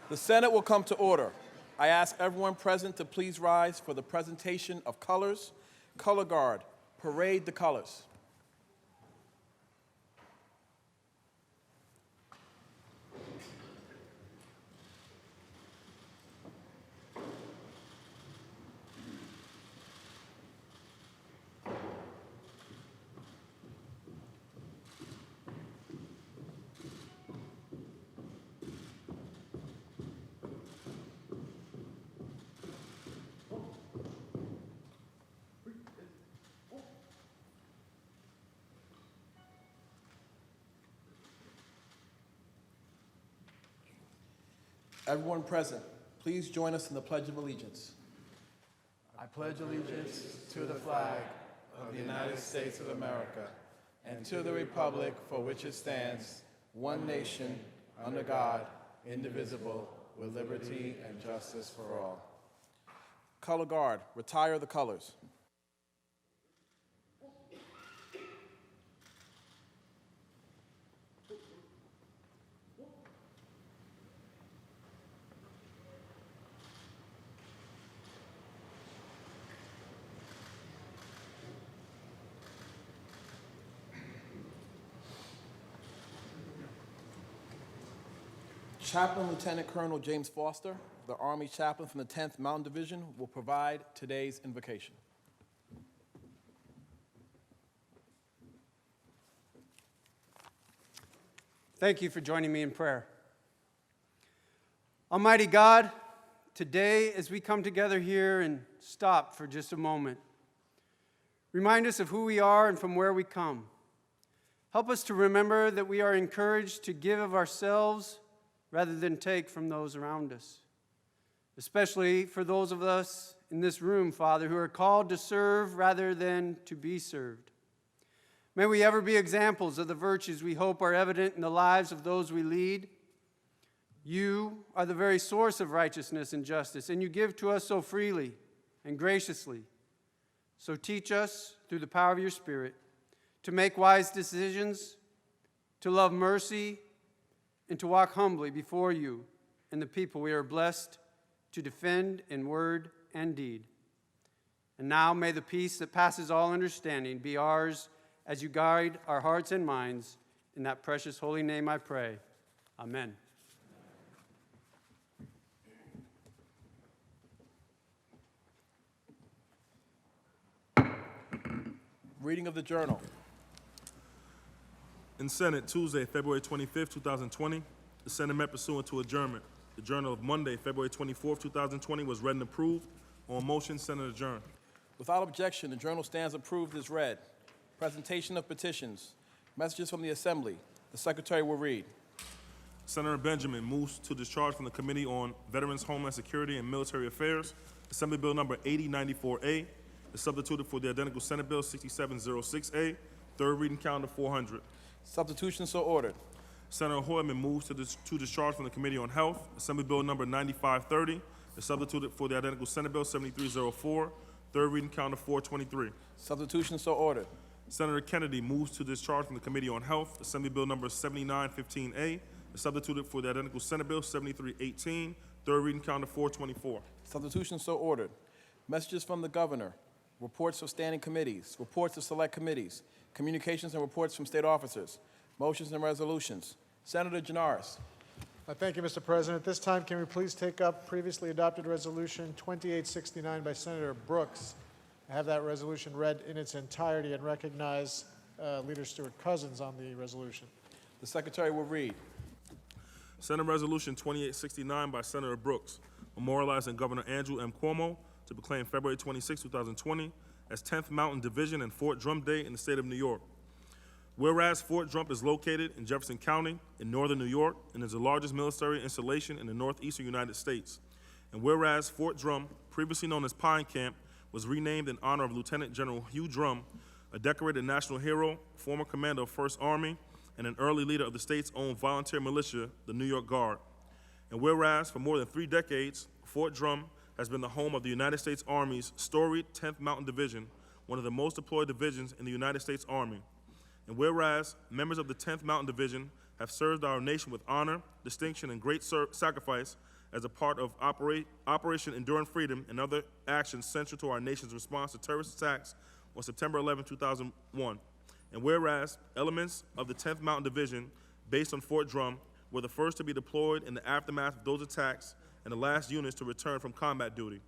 The Senate will come to order. I ask everyone present to please rise for the presentation of colors. Color Guard, parade the colors. Everyone present, please join us in the Pledge of Allegiance. I pledge allegiance to the flag of the United States of America and to the republic for which it stands, one nation, under God, indivisible, with liberty and justice for all. Color Guard, retire the colors. Chaplain Lieutenant Colonel James Foster, the Army Chaplain from the 10th Mountain Division, will provide today's invocation. Thank you for joining me in prayer. Almighty God, today as we come together here and stop for just a moment, remind us of who we are and from where we come. Help us to remember that we are encouraged to give of ourselves rather than take from those around us, especially for those of us in this room, Father, who are called to serve rather than to be served. May we ever be examples of the virtues we hope are evident in the lives of those we lead. You are the very source of righteousness and justice, and you give to us so freely and graciously. So teach us, through the power of your Spirit, to make wise decisions, to love mercy, and to walk humbly before you and the people we are blessed to defend in word and deed. And now may the peace that passes all understanding be ours as you guide our hearts and minds. In that precious holy name I pray. Amen. Reading of the Journal. In Senate, Tuesday, February 25, 2020, the Senate met pursuant to adjournment. The Journal of Monday, February 24, 2020 was read and approved. On motion, Senate adjourned. Without objection, the Journal stands approved as read. Presentation of petitions. Messages from the Assembly. The Secretary will read. Senator Benjamin moves to discharge from the Committee on Veterans, Homeland Security, and Military Affairs Assembly Bill number 8094A, is substituted for the identical Senate Bill 6706A, third reading calendar 400. Substitution so ordered. Senator Hoylman moves to discharge from the Committee on Health. Assembly Bill number 9530 is substituted for the identical Senate Bill 7304, third reading calendar 423. Substitution so ordered. Senator Kennedy moves to discharge from the Committee on Health. Assembly Bill number 7915A is substituted for the identical Senate Bill 7318, third reading calendar 424. Substitution so ordered. Messages from the Governor. Reports of standing committees. Reports of select committees. Communications and reports from state officers. Motions and resolutions. Senator Janaris. Thank you, Mr. President. At this time, can we please take up previously adopted resolution 2869 by Senator Brooks? I have that resolution read in its entirety and recognize Leader Stewart Cousins on the resolution. The Secretary will read. Senate Resolution 2869 by Senator Brooks, memorializing Governor Andrew M. Cuomo to proclaim February 26, 2020 as 10th Mountain Division and Fort Drum Day in the state of New York. Whereas Fort Drum is located in Jefferson County in northern New York and is the largest military installation in the northeastern United States. And whereas Fort Drum, previously known as Pine Camp, was renamed in honor of Lieutenant General Hugh Drum, a decorated national hero, former commander of 1st Army, and an early leader of the state's own volunteer militia, the New York Guard. And whereas for more than 3 decades, Fort Drum has been the home of the United States Army's storied 10th Mountain Division, one of the most deployed divisions in the United States Army. And whereas members of the 10th Mountain Division have served our nation with honor, distinction, and great sacrifice as a part of Operation Enduring Freedom and other actions central to our nation's response to terrorist attacks on September 11, 2001. And whereas elements of the 10th Mountain Division, based on Fort Drum, were the first to be deployed in the aftermath of those attacks and the last units to return from combat duty.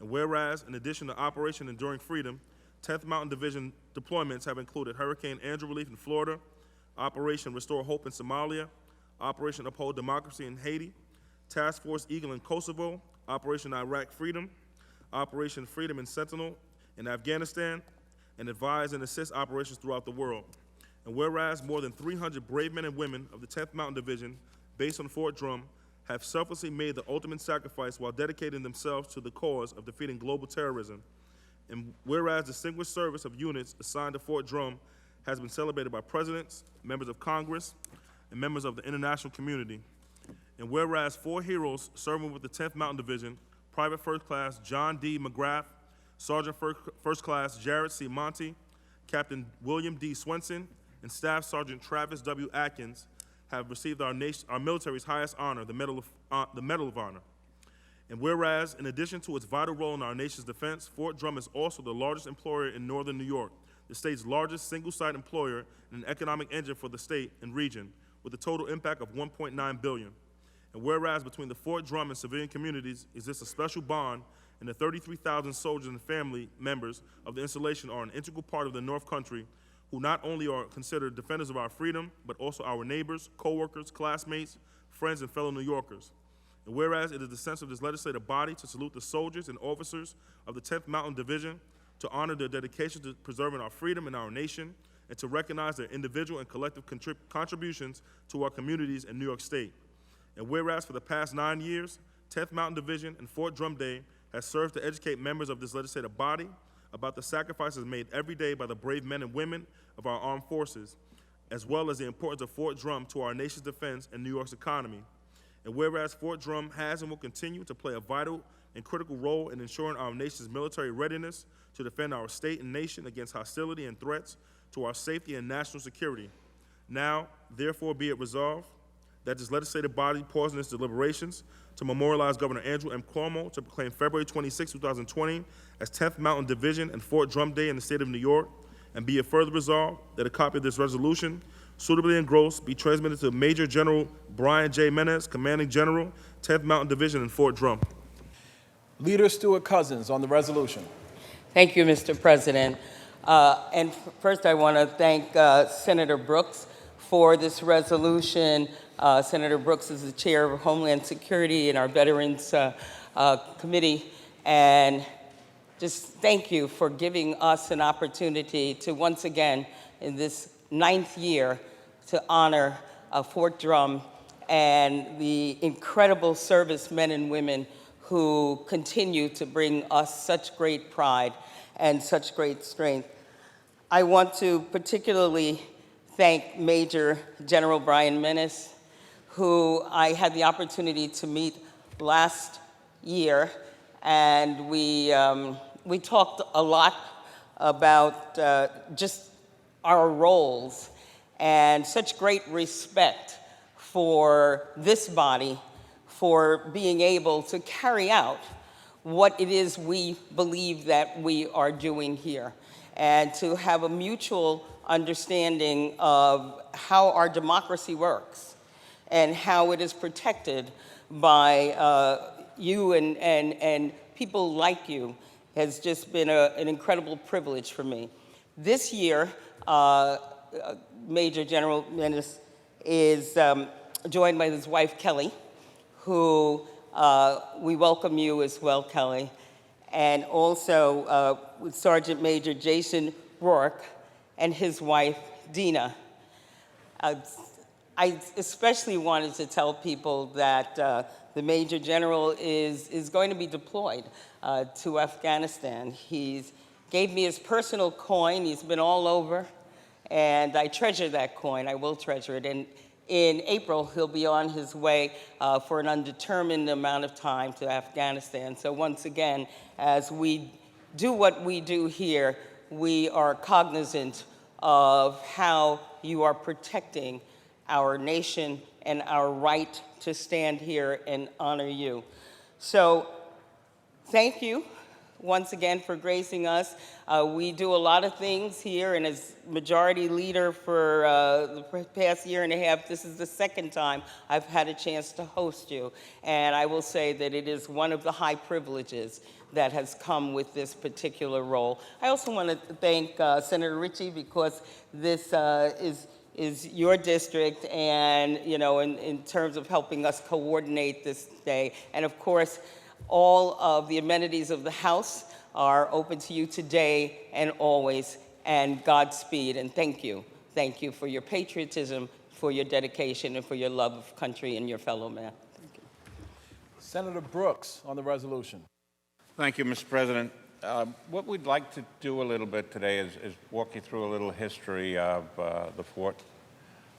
And whereas, in addition to Operation Enduring Freedom, 10th Mountain Division deployments have included Hurricane Andrew relief in Florida, Operation Restore Hope in Somalia, Operation Uphold Democracy in Haiti, Task Force Eagle in Kosovo, Operation Iraq Freedom, Operation Freedom and Sentinel in Afghanistan, and advise and assist operations throughout the world. And whereas more than 300 brave men and women of the 10th Mountain Division, based on Fort Drum, have selflessly made the ultimate sacrifice while dedicating themselves to the cause of defeating global terrorism. And whereas distinguished service of units assigned to Fort Drum has been celebrated by presidents, members of Congress, and members of the international community. And whereas 4 heroes serving with the 10th Mountain Division, Private First Class John D. McGrath, Sergeant First Class Jared C. Monty, Captain William D. Swenson, and Staff Sergeant Travis W. Atkins have received our military's highest honor, the Medal of Honor. And whereas, in addition to its vital role in our nation's defense, Fort Drum is also the largest employer in northern New York, the state's largest single-site employer and an economic engine for the state and region, with a total impact of $1.9 billion. And whereas between the Fort Drum and civilian communities exists a special bond, and the 33,000 soldiers and family members of the installation are an integral part of the North Country, who not only are considered defenders of our freedom, but also our neighbors, co-workers, classmates, friends, and fellow New Yorkers. And whereas it is the sense of this legislative body to salute the soldiers and officers of the 10th Mountain Division, to honor their dedication to preserving our freedom and our nation, and to recognize their individual and collective contributions to our communities in New York State. And whereas for the past 9 years, 10th Mountain Division and Fort Drum Day has served to educate members of this legislative body about the sacrifices made every day by the brave men and women of our armed forces, as well as the importance of Fort Drum to our nation's defense and New York's economy. And whereas Fort Drum has and will continue to play a vital and critical role in ensuring our nation's military readiness to defend our state and nation against hostility and threats to our safety and national security. Now, therefore, be it resolved that this legislative body pause in its deliberations to memorialize Governor Andrew M. Cuomo to proclaim February 26, 2020 as 10th Mountain Division and Fort Drum Day in the state of New York, and be it further resolved that a copy of this resolution, suitably engrossed, be transmitted to Major General Brian J. Menez, Commanding General, 10th Mountain Division and Fort Drum. Leader Stuart Cousins on the resolution. Thank you, Mr. President. And first, I want to thank Senator Brooks for this resolution. Senator Brooks is the chair of Homeland Security and our Veterans Committee. And just thank you for giving us an opportunity to once again, in this 9th year, to honor Fort Drum and the incredible servicemen and women who continue to bring us such great pride and such great strength. I want to particularly thank Major General Brian Menez, who I had the opportunity to meet last year, and we talked a lot about just our roles and such great respect for this body for being able to carry out what it is we believe that we are doing here, and to have a mutual understanding of how our democracy works and how it is protected by you and people like you has just been an incredible privilege for me. This year, Major General Menez is joined by his wife, Kelly, who we welcome you as well, Kelly, and also with Sergeant Major Jason Rourke and his wife, Dina. I especially wanted to tell people that the Major General is going to be deployed to Afghanistan. He's gave me his personal coin. He's been all over, and I treasure that coin. I will treasure it. And in April, he'll be on his way for an undetermined amount of time to Afghanistan. So once again, as we do what we do here, we are cognizant of how you are protecting our nation, and our right to stand here and honor you. So thank you once again for gracing us. We do a lot of things here, and as majority leader for the past year and a half, this is the second time I've had a chance to host you. And I will say that it is one of the high privileges that has come with this particular role. I also want to thank Senator Ritchie, because this is your district, and in terms of helping us coordinate this day. And of course, all of the amenities of the House are open to you today and always, and Godspeed, and thank you. Thank you for your patriotism, for your dedication, and for your love of country and your fellow man. Thank you. Senator Brooks on the resolution. Thank you, Mr. President. What we'd like to do a little bit today is walk you through a little history of the fort.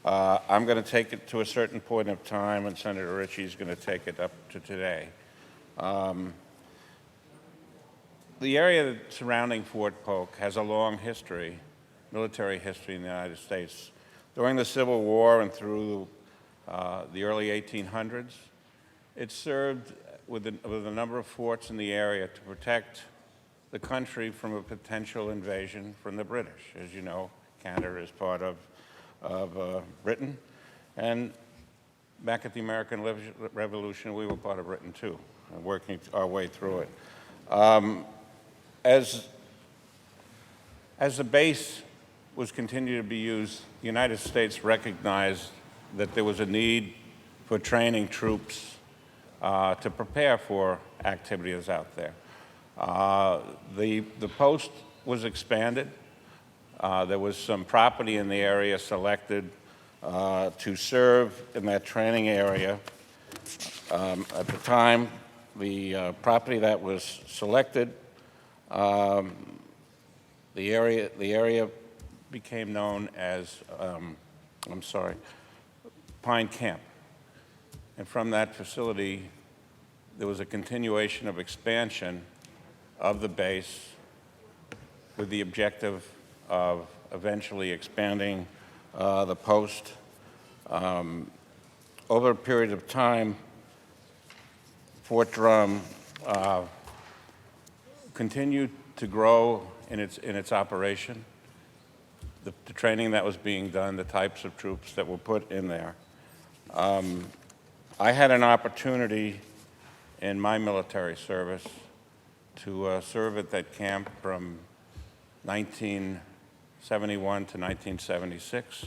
I'm going to take it to a certain point of time, and Senator Ritchie is going to take it up to today. The area surrounding Fort Polk has a long history, military history in the United States. During the Civil War and through the early 1800s, it served with a number of forts in the area to protect the country from a potential invasion from the British. As you know, Canada is part of Britain, and back at the American Revolution, we were part of Britain too, working our way through it. As the base was continued to be used, the United States recognized that there was a need for training troops to prepare for activities out there. The post was expanded. There was some property in the area selected to serve in that training area. At the time, the property that was selected, the area became known as, Pine Camp. And from that facility, there was a continuation of expansion of the base with the objective of eventually expanding the post. Over a period of time, Fort Drum continued to grow in its operation, the training that was being done, the types of troops that were put in there. I had an opportunity in my military service to serve at that camp from 1971 to 1976.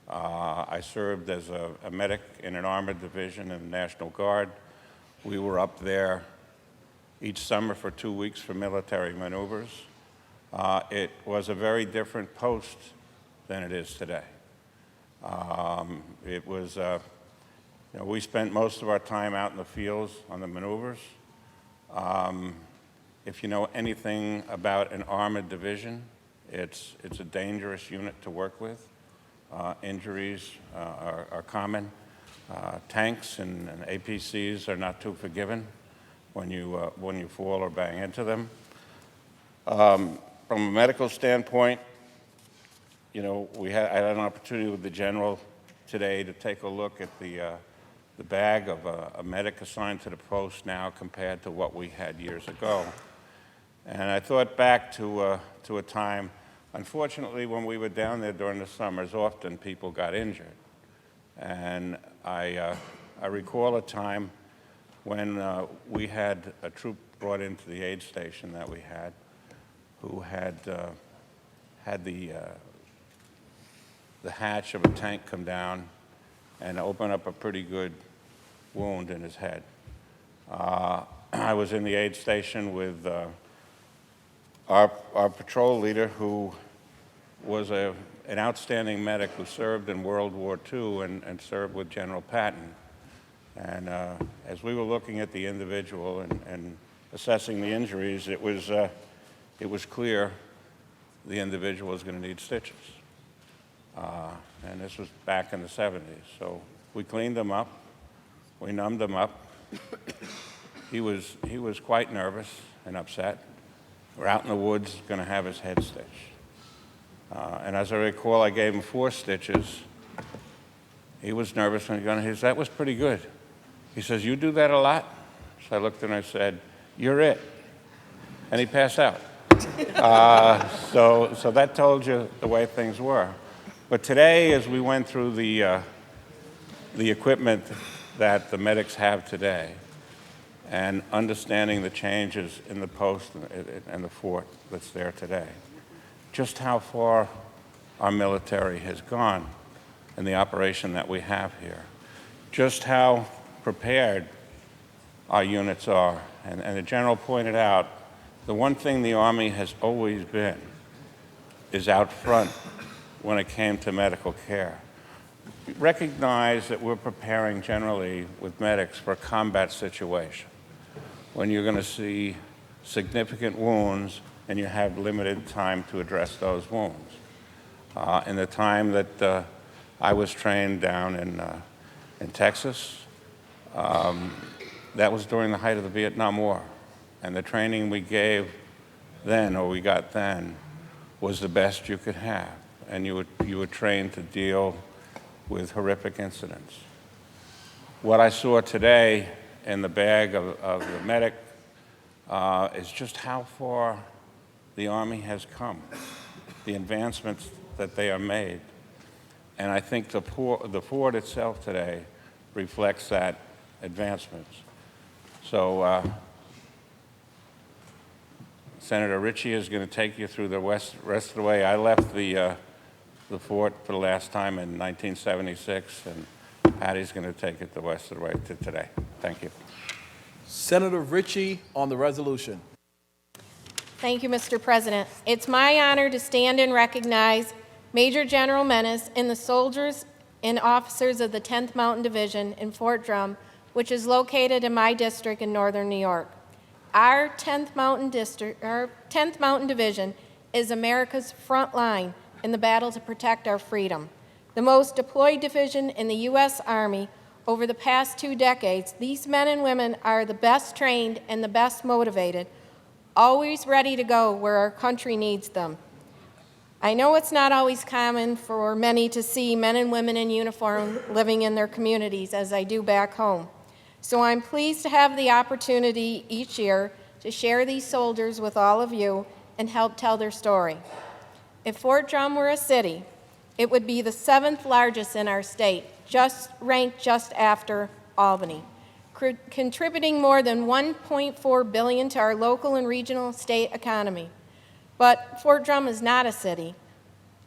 I served as a medic in an armored division in the National Guard. We were up there each summer for 2 weeks for military maneuvers. It was a very different post than it is today. It was, we spent most of our time out in the fields on the maneuvers. If you know anything about an armored division, it's a dangerous unit to work with. Injuries are common. Tanks and APCs are not too forgiving when you fall or bang into them. From a medical standpoint, I had an opportunity with the general today to take a look at the bag of a medic assigned to the post now compared to what we had years ago. And I thought back to a time, unfortunately, when we were down there during the summers, often people got injured. And I recall a time when we had a troop brought into the aid station that we had, who had the hatch of a tank come down and open up a pretty good wound in his head. I was in the aid station with our patrol leader, who was an outstanding medic who served in World War II and served with General Patton. And as we were looking at the individual and assessing the injuries, it was clear the individual was going to need stitches. And this was back in the 70s. So we cleaned him up, we numbed him up. He was quite nervous and upset. We're out in the woods, going to have his head stitched. And as I recall, I gave him 4 stitches, He was nervous when he got on. He says, that was pretty good. He says, you do that a lot? So I looked at him and I said, you're it. And he passed out. So that told you the way things were. But today, as we went through the equipment that the medics have today, and understanding the changes in the post and the fort that's there today, just how far our military has gone in the operation that we have here, just how prepared our units are. And the general pointed out, the one thing the Army has always been is out front when it came to medical care. Recognize that we're preparing generally with medics for a combat situation, when you're going to see significant wounds and you have limited time to address those wounds. In the time that I was trained down in Texas, that was during the height of the Vietnam War. And the training we gave then, or we got then, was the best you could have. And you were trained to deal with horrific incidents. What I saw today in the bag of the medic is just how far the Army has come, the advancements that they are made. And I think the fort itself today reflects that advancements. So Senator Ritchie is going to take you through the rest of the way. I left the fort for the last time in 1976, and Patty's going to take it the rest of the way to today. Thank you. Senator Ritchie on the resolution. Thank you, Mr. President. It's my honor to stand and recognize Major General Menace and the soldiers and officers of the 10th Mountain Division in Fort Drum, which is located in my district in northern New York. Our 10th Mountain Division is America's front line in the battle to protect our freedom. The most deployed division in the U.S. Army over the past 2 decades, these men and women are the best trained and the best motivated, always ready to go where our country needs them. I know it's not always common for many to see men and women in uniform living in their communities as I do back home. So I'm pleased to have the opportunity each year to share these soldiers with all of you and help tell their story. If Fort Drum were a city, it would be the 7th largest in our state, ranked just after Albany, contributing more than $1.4 billion to our local and regional state economy. But Fort Drum is not a city.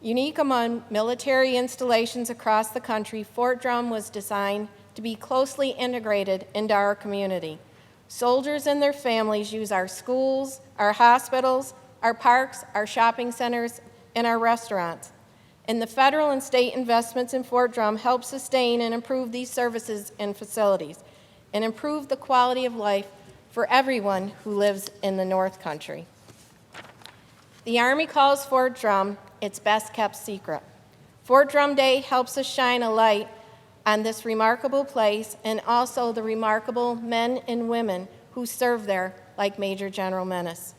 Unique among military installations across the country, Fort Drum was designed to be closely integrated into our community. Soldiers and their families use our schools, our hospitals, our parks, our shopping centers, and our restaurants. And the federal and state investments in Fort Drum help sustain and improve these services and facilities and improve the quality of life for everyone who lives in the North Country. The Army calls Fort Drum its best kept secret. Fort Drum Day helps us shine a light on this remarkable place and also the remarkable men and women who serve there, like Major General Menace.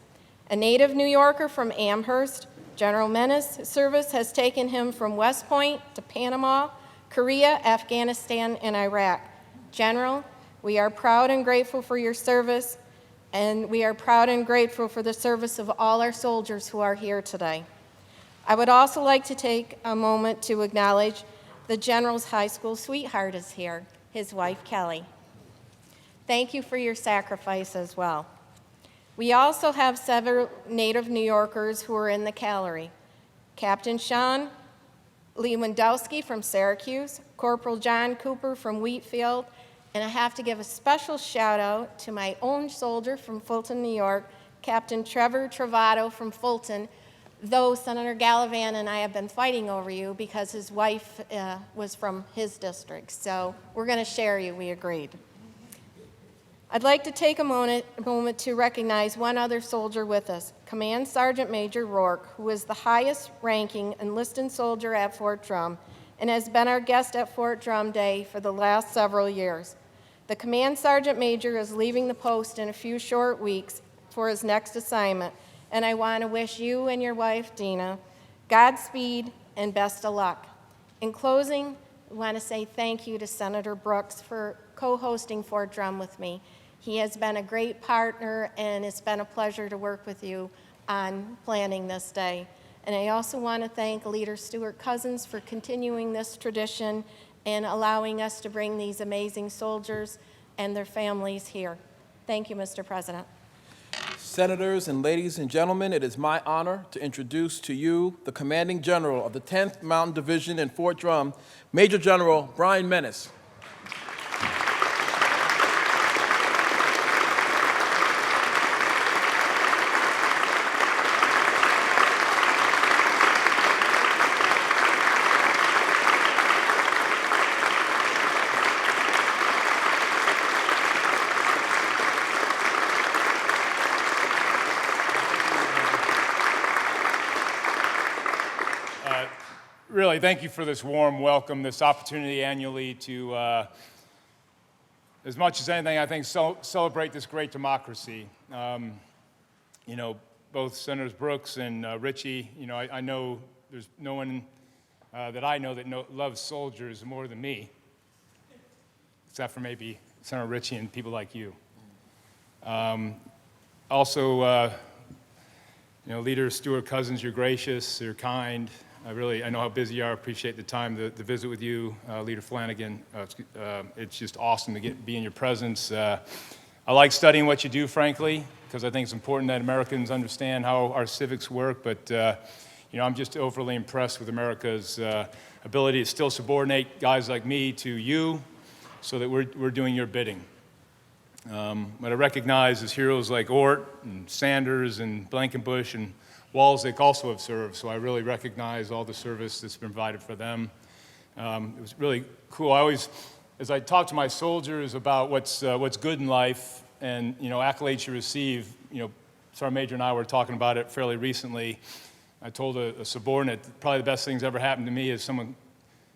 A native New Yorker from Amherst, General Menace's service has taken him from West Point to Panama, Korea, Afghanistan, and Iraq. General, we are proud and grateful for your service, and we are proud and grateful for the service of all our soldiers who are here today. I would also like to take a moment to acknowledge the General's high school sweetheart is here, his wife, Kelly. Thank you for your sacrifice as well. We also have several native New Yorkers who are in the gallery. Captain Sean Lewandowski from Syracuse, Corporal John Cooper from Wheatfield, and I have to give a special shout out to my own soldier from Fulton, New York, Captain Trevor Travato from Fulton, though Senator Gallivan and I have been fighting over you because his wife was from his district. So we're going to share you, we agreed. I'd like to take a moment to recognize one other soldier with us, Command Sergeant Major Rourke, who is the highest ranking enlisted soldier at Fort Drum and has been our guest at Fort Drum Day for the last several years. The Command Sergeant Major is leaving the post in a few short weeks for his next assignment, and I want to wish you and your wife, Dina, Godspeed and best of luck. In closing, I want to say thank you to Senator Brooks for co-hosting Fort Drum with me. He has been a great partner, and it's been a pleasure to work with you on planning this day. And I also want to thank Leader Stuart Cousins for continuing this tradition and allowing us to bring these amazing soldiers and their families here. Thank you, Mr. President. Senators and ladies and gentlemen, it is my honor to introduce to you the Commanding General of the 10th Mountain Division in Fort Drum, Major General Brian Menace. Really, thank you for this warm welcome, this opportunity annually to, as much as anything, I think, celebrate this great democracy. You know, both Senators Brooks and Ritchie, you know, I know there's no one that I know that loves soldiers more than me, except for maybe Senator Ritchie and people like you. Also, you know, Leader Stuart Cousins, you're gracious, you're kind. I know how busy you are. I appreciate the time to visit with you. Leader Flanagan, it's just awesome to be in your presence. I like studying what you do, frankly, because I think it's important that Americans understand how our civics work, but you know, I'm just overly impressed with America's ability to still subordinate guys like me to you so that we're doing your bidding. What I recognize is heroes like Ort and Sanders and Blankenbush and Walzek also have served, so I really recognize all the service that's been provided for them. It was really cool. As I talk to my soldiers about what's good in life and, you know, accolades you receive, you know, Sergeant Major and I were talking about it fairly recently. I told a subordinate, probably the best thing's ever happened to me is someone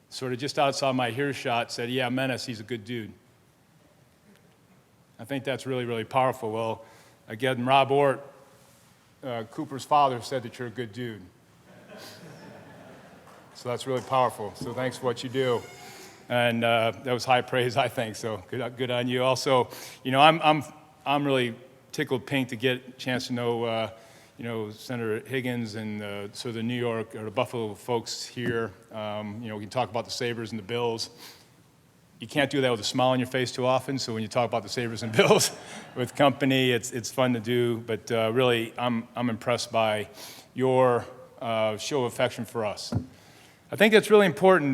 sort of just outside my earshot said, yeah, Menace, he's a good dude. I think that's really, really powerful. Well, again, Rob Ort, Cooper's father, said that you're a good dude. So that's really powerful. So thanks for what you do. And that was high praise, I think, so good on you. Also, you know, I'm really tickled pink to get a chance to know, you know, Senator Higgins and sort of the New York or the Buffalo folks here. You know, we can talk about the Sabres and the Bills. You can't do that with a smile on your face too often, so when you talk about the Sabres and Bills with company, it's fun to do, but really, I'm impressed by your show of affection for us. I think that's really important,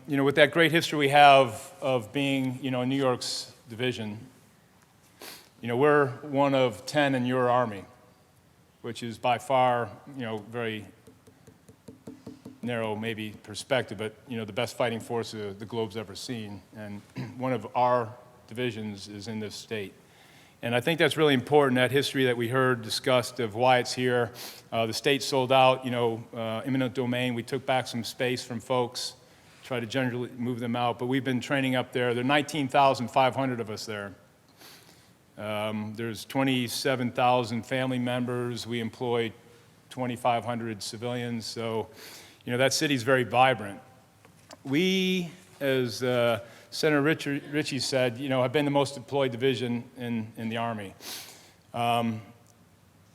you know, with that great history we have of being, you know, New York's division. You know, we're one of 10 in your Army, which is by far, you know, very narrow maybe perspective, but you know, the best fighting force the globe's ever seen, and one of our divisions is in this state. And I think that's really important, that history that we heard discussed of why it's here. The state sold out, you know, eminent domain. We took back some space from folks, tried to generally move them out, but we've been training up there. There are 19,500 of us there. There's 27,000 family members. We employ 2,500 civilians, so you know, that city's very vibrant. We, as Senator Ritchie said, you know, have been the most deployed division in the Army.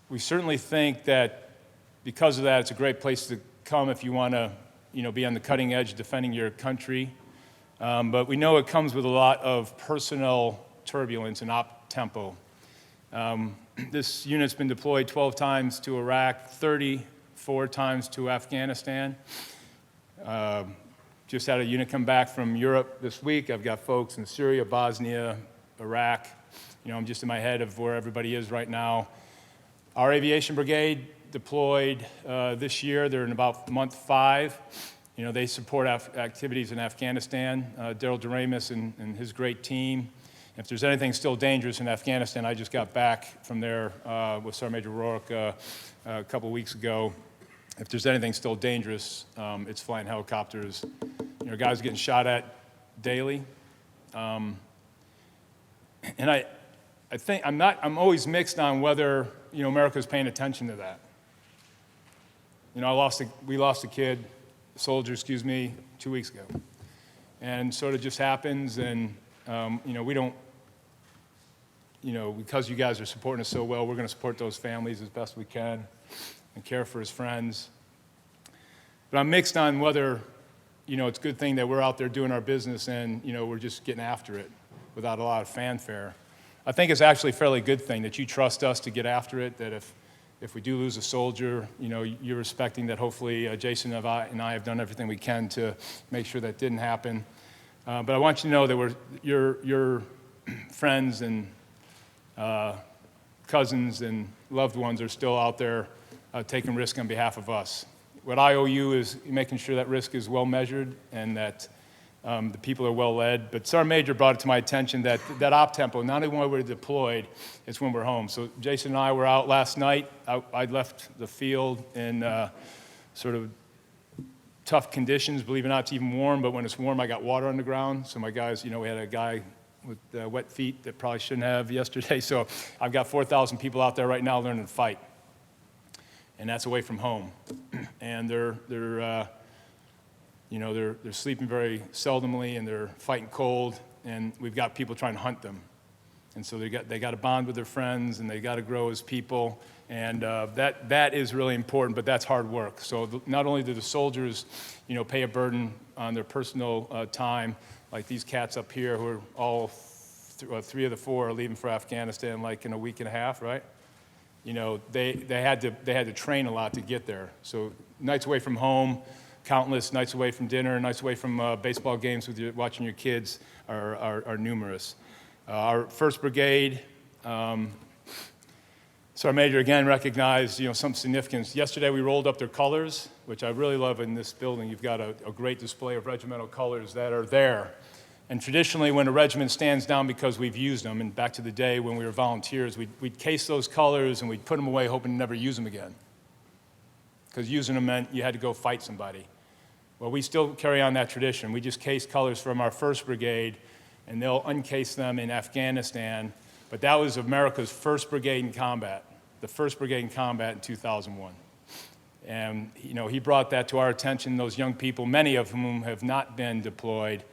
We certainly think that because of that, it's a great place to come if you want to, you know, be on the cutting edge defending your country. But we know it comes with a lot of personal turbulence and op-tempo. This unit's been deployed 12 times to Iraq, 34 times to Afghanistan. Just had a unit come back from Europe this week. I've got folks in Syria, Bosnia, Iraq. You know, I'm just in my head of where everybody is right now. Our aviation brigade deployed this year. They're in about month 5. You know, they support activities in Afghanistan. Daryl Doremus and his great team. If there's anything still dangerous in Afghanistan, I just got back from there with Sergeant Major Rourke a couple weeks ago. If there's anything still dangerous, it's flying helicopters. You know, guys getting shot at daily. And I think I'm always mixed on whether, you know, America's paying attention to that. You know, we lost a kid, a soldier, 2 weeks ago. and sort of just happens, and, we don't, because you guys are supporting us so well, we're going to support those families as best we can and care for his friends. But I'm mixed on whether, it's a good thing that we're out there doing our business and, we're just getting after it without a lot of fanfare. I think it's actually a fairly good thing that you trust us to get after it, that if we do lose a soldier, you're respecting that hopefully Jason and I have done everything we can to make sure that didn't happen. But I want you to know that your friends and cousins and loved ones are still out there taking risk on behalf of us. What I owe you is making sure that risk is well measured and that the people are well led. But Sergeant Major brought it to my attention that op-tempo, not only when we're deployed, it's when we're home. So Jason and I were out last night. I left the field in sort of tough conditions. Believe it or not, it's even warm, but when it's warm, I got water on the ground. So my guys, we had a guy with wet feet that probably shouldn't have yesterday. So I've got 4,000 people out there right now learning to fight. And that's away from home. And they're sleeping very seldomly, and they're fighting cold, and we've got people trying to hunt them. And so they got to bond with their friends, and they got to grow as people, and that is really important, but that's hard work. So not only do the soldiers, pay a burden on their personal time, like these cats up here who are all, 3 of the 4 are leaving for Afghanistan like in a week and a half, right? They had to train a lot to get there. So nights away from home, countless nights away from dinner, nights away from baseball games with watching your kids are numerous. Our 1st Brigade, Sergeant Major again recognized some significance. Yesterday we rolled up their colors, which I really love in this building. You've got a great display of regimental colors that are there. And traditionally when a regiment stands down because we've used them, and back to the day when we were volunteers, we'd case those colors and we'd put them away hoping to never use them again. Because using them meant you had to go fight somebody. Well, we still carry on that tradition. We just case colors from our 1st Brigade, and they'll uncase them in Afghanistan. But that was America's 1st Brigade in combat, the 1st Brigade in combat in 2001. And, he brought that to our attention, those young people, many of whom have not been deployed.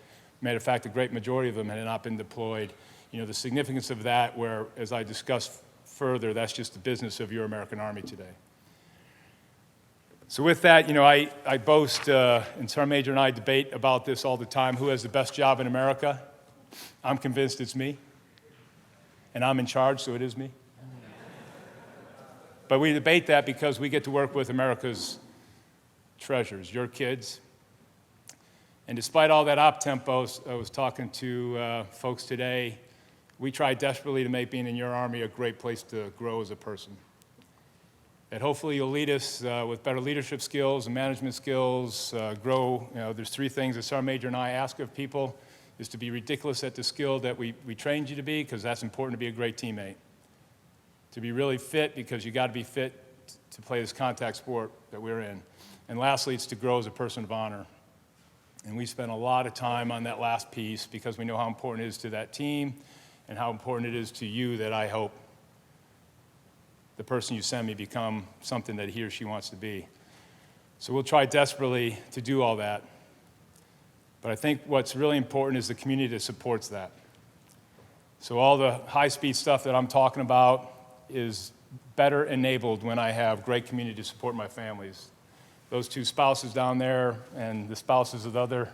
Matter of fact, a great majority of them had not been deployed. The significance of that, where, as I discussed further, that's just the business of your American Army today. So with that, I boast, and Sergeant Major and I debate about this all the time, who has the best job in America? I'm convinced it's me. And I'm in charge, so it is me. But we debate that because we get to work with America's treasures, your kids. And despite all that op-tempo, I was talking to folks today, we try desperately to make being in your Army a great place to grow as a person. That hopefully you'll lead us with better leadership skills and management skills, grow. There's 3 things that Sergeant Major and I ask of people, is to be ridiculous at the skill that we trained you to be, because that's important to be a great teammate. To be really fit, because you got to be fit to play this contact sport that we're in. And lastly, it's to grow as a person of honor. And we spent a lot of time on that last piece because we know how important it is to that team and how important it is to you that I hope the person you send me become something that he or she wants to be. So we'll try desperately to do all that. But I think what's really important is the community that supports that. So all the high-speed stuff that I'm talking about is better enabled when I have great community to support my families. Those 2 spouses down there and the spouses of the other,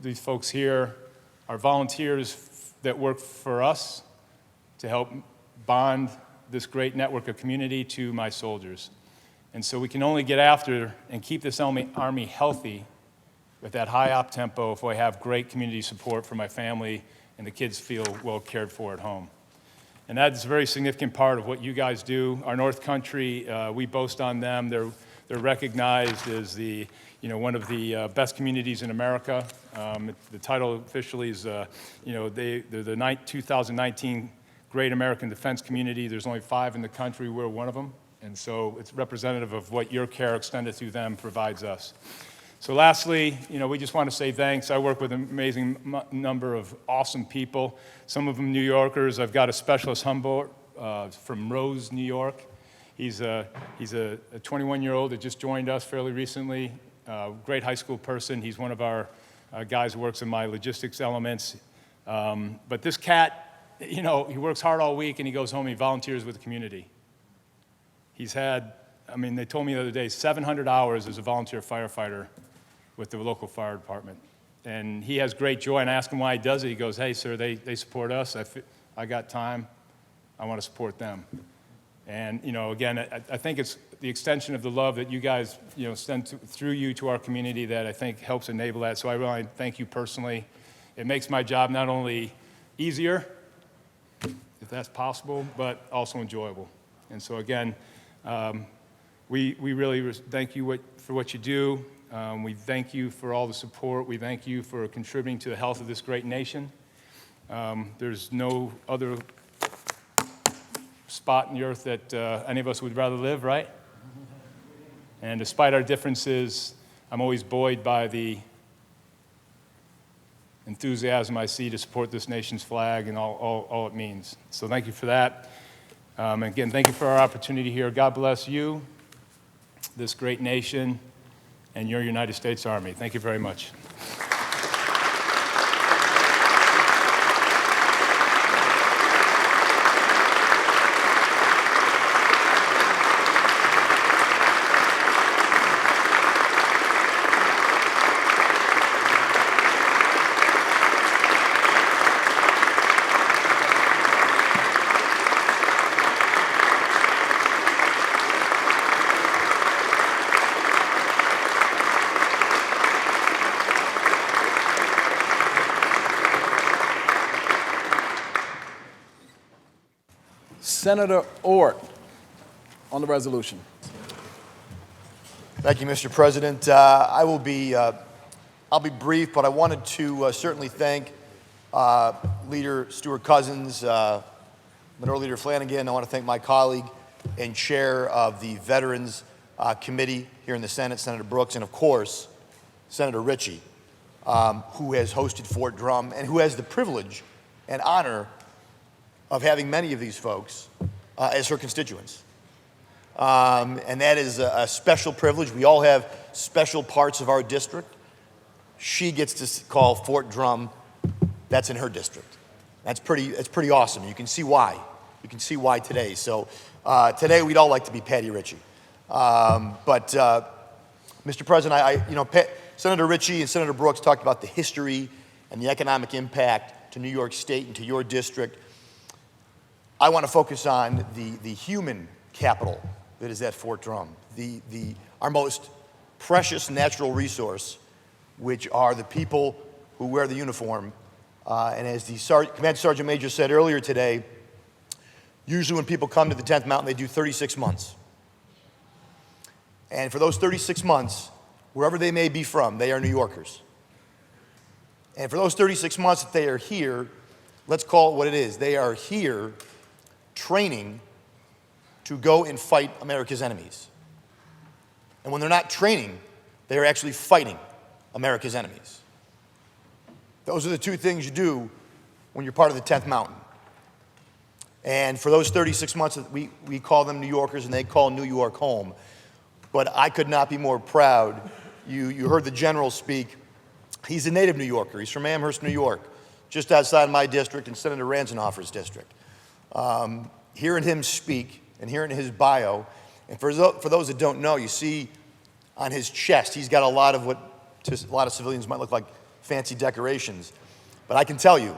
these folks here are volunteers that work for us to help bond this great network of community to my soldiers. And so we can only get after and keep this Army healthy with that high op-tempo if I have great community support for my family and the kids feel well cared for at home. And that's a very significant part of what you guys do. Our North Country, we boast on them. They're recognized as one of the best communities in America. The title officially is, they're the 2019 Great American Defense Community. There's only 5 in the country. We're one of them. And so it's representative of what your care extended through them provides us. So lastly, we just want to say thanks. I work with an amazing number of awesome people, some of them New Yorkers. I've got a specialist Humboldt from Rose, New York. He's a 21-year-old that just joined us fairly recently, great high school person. He's one of our guys who works in my logistics elements. But this cat, you know, he works hard all week and he goes home and he volunteers with the community. He's had, I mean, they told me the other day, 700 hours as a volunteer firefighter with the local fire department. And he has great joy, and I ask him why he does it. He goes, hey, sir, they support us. I got time. I want to support them. And, you know, again, I think it's the extension of the love that you guys, you know, send through you to our community that I think helps enable that. So I really thank you personally. It makes my job not only easier, if that's possible, but also enjoyable. And so again, we really thank you for what you do. We thank you for all the support. We thank you for contributing to the health of this great nation. There's no other spot in the earth that any of us would rather live, right? And despite our differences, I'm always buoyed by the enthusiasm I see to support this nation's flag and all it means. So thank you for that. Again, thank you for our opportunity here. God bless you, this great nation, and your United States Army. Thank you very much. Senator Ort on the resolution. Thank you, Mr. President. I'll be brief, but I wanted to certainly thank Leader Stewart Cousins, Minority Leader Flanagan. I want to thank my colleague and chair of the Veterans Committee here in the Senate, Senator Brooks, and of course, Senator Ritchie, who has hosted Fort Drum and who has the privilege and honor of having many of these folks as her constituents. And that is a special privilege. We all have special parts of our district. She gets to call Fort Drum, that's in her district. That's pretty awesome. You can see why. You can see why today. So today we'd all like to be Patty Ritchie. But Mr. President, Senator Ritchie and Senator Brooks talked about the history and the economic impact to New York State and to your district. I want to focus on the human capital that is at Fort Drum, our most precious natural resource, which are the people who wear the uniform. And as the Command Sergeant Major said earlier today, usually when people come to the 10th Mountain, they do 36 months. And for those 36 months, wherever they may be from, they are New Yorkers. And for those 36 months that they are here, let's call it what it is. They are here training to go and fight America's enemies. And when they're not training, they are actually fighting America's enemies. Those are the two things you do when you're part of the 10th Mountain. And for those 36 months, we call them New Yorkers and they call New York home. But I could not be more proud. You heard the general speak. He's a native New Yorker. He's from Amherst, New York, just outside my district and Senator Ranzenhofer's district. Hearing him speak and hearing his bio, and for those that don't know, you see on his chest, he's got a lot of what to a lot of civilians might look like fancy decorations. But I can tell you,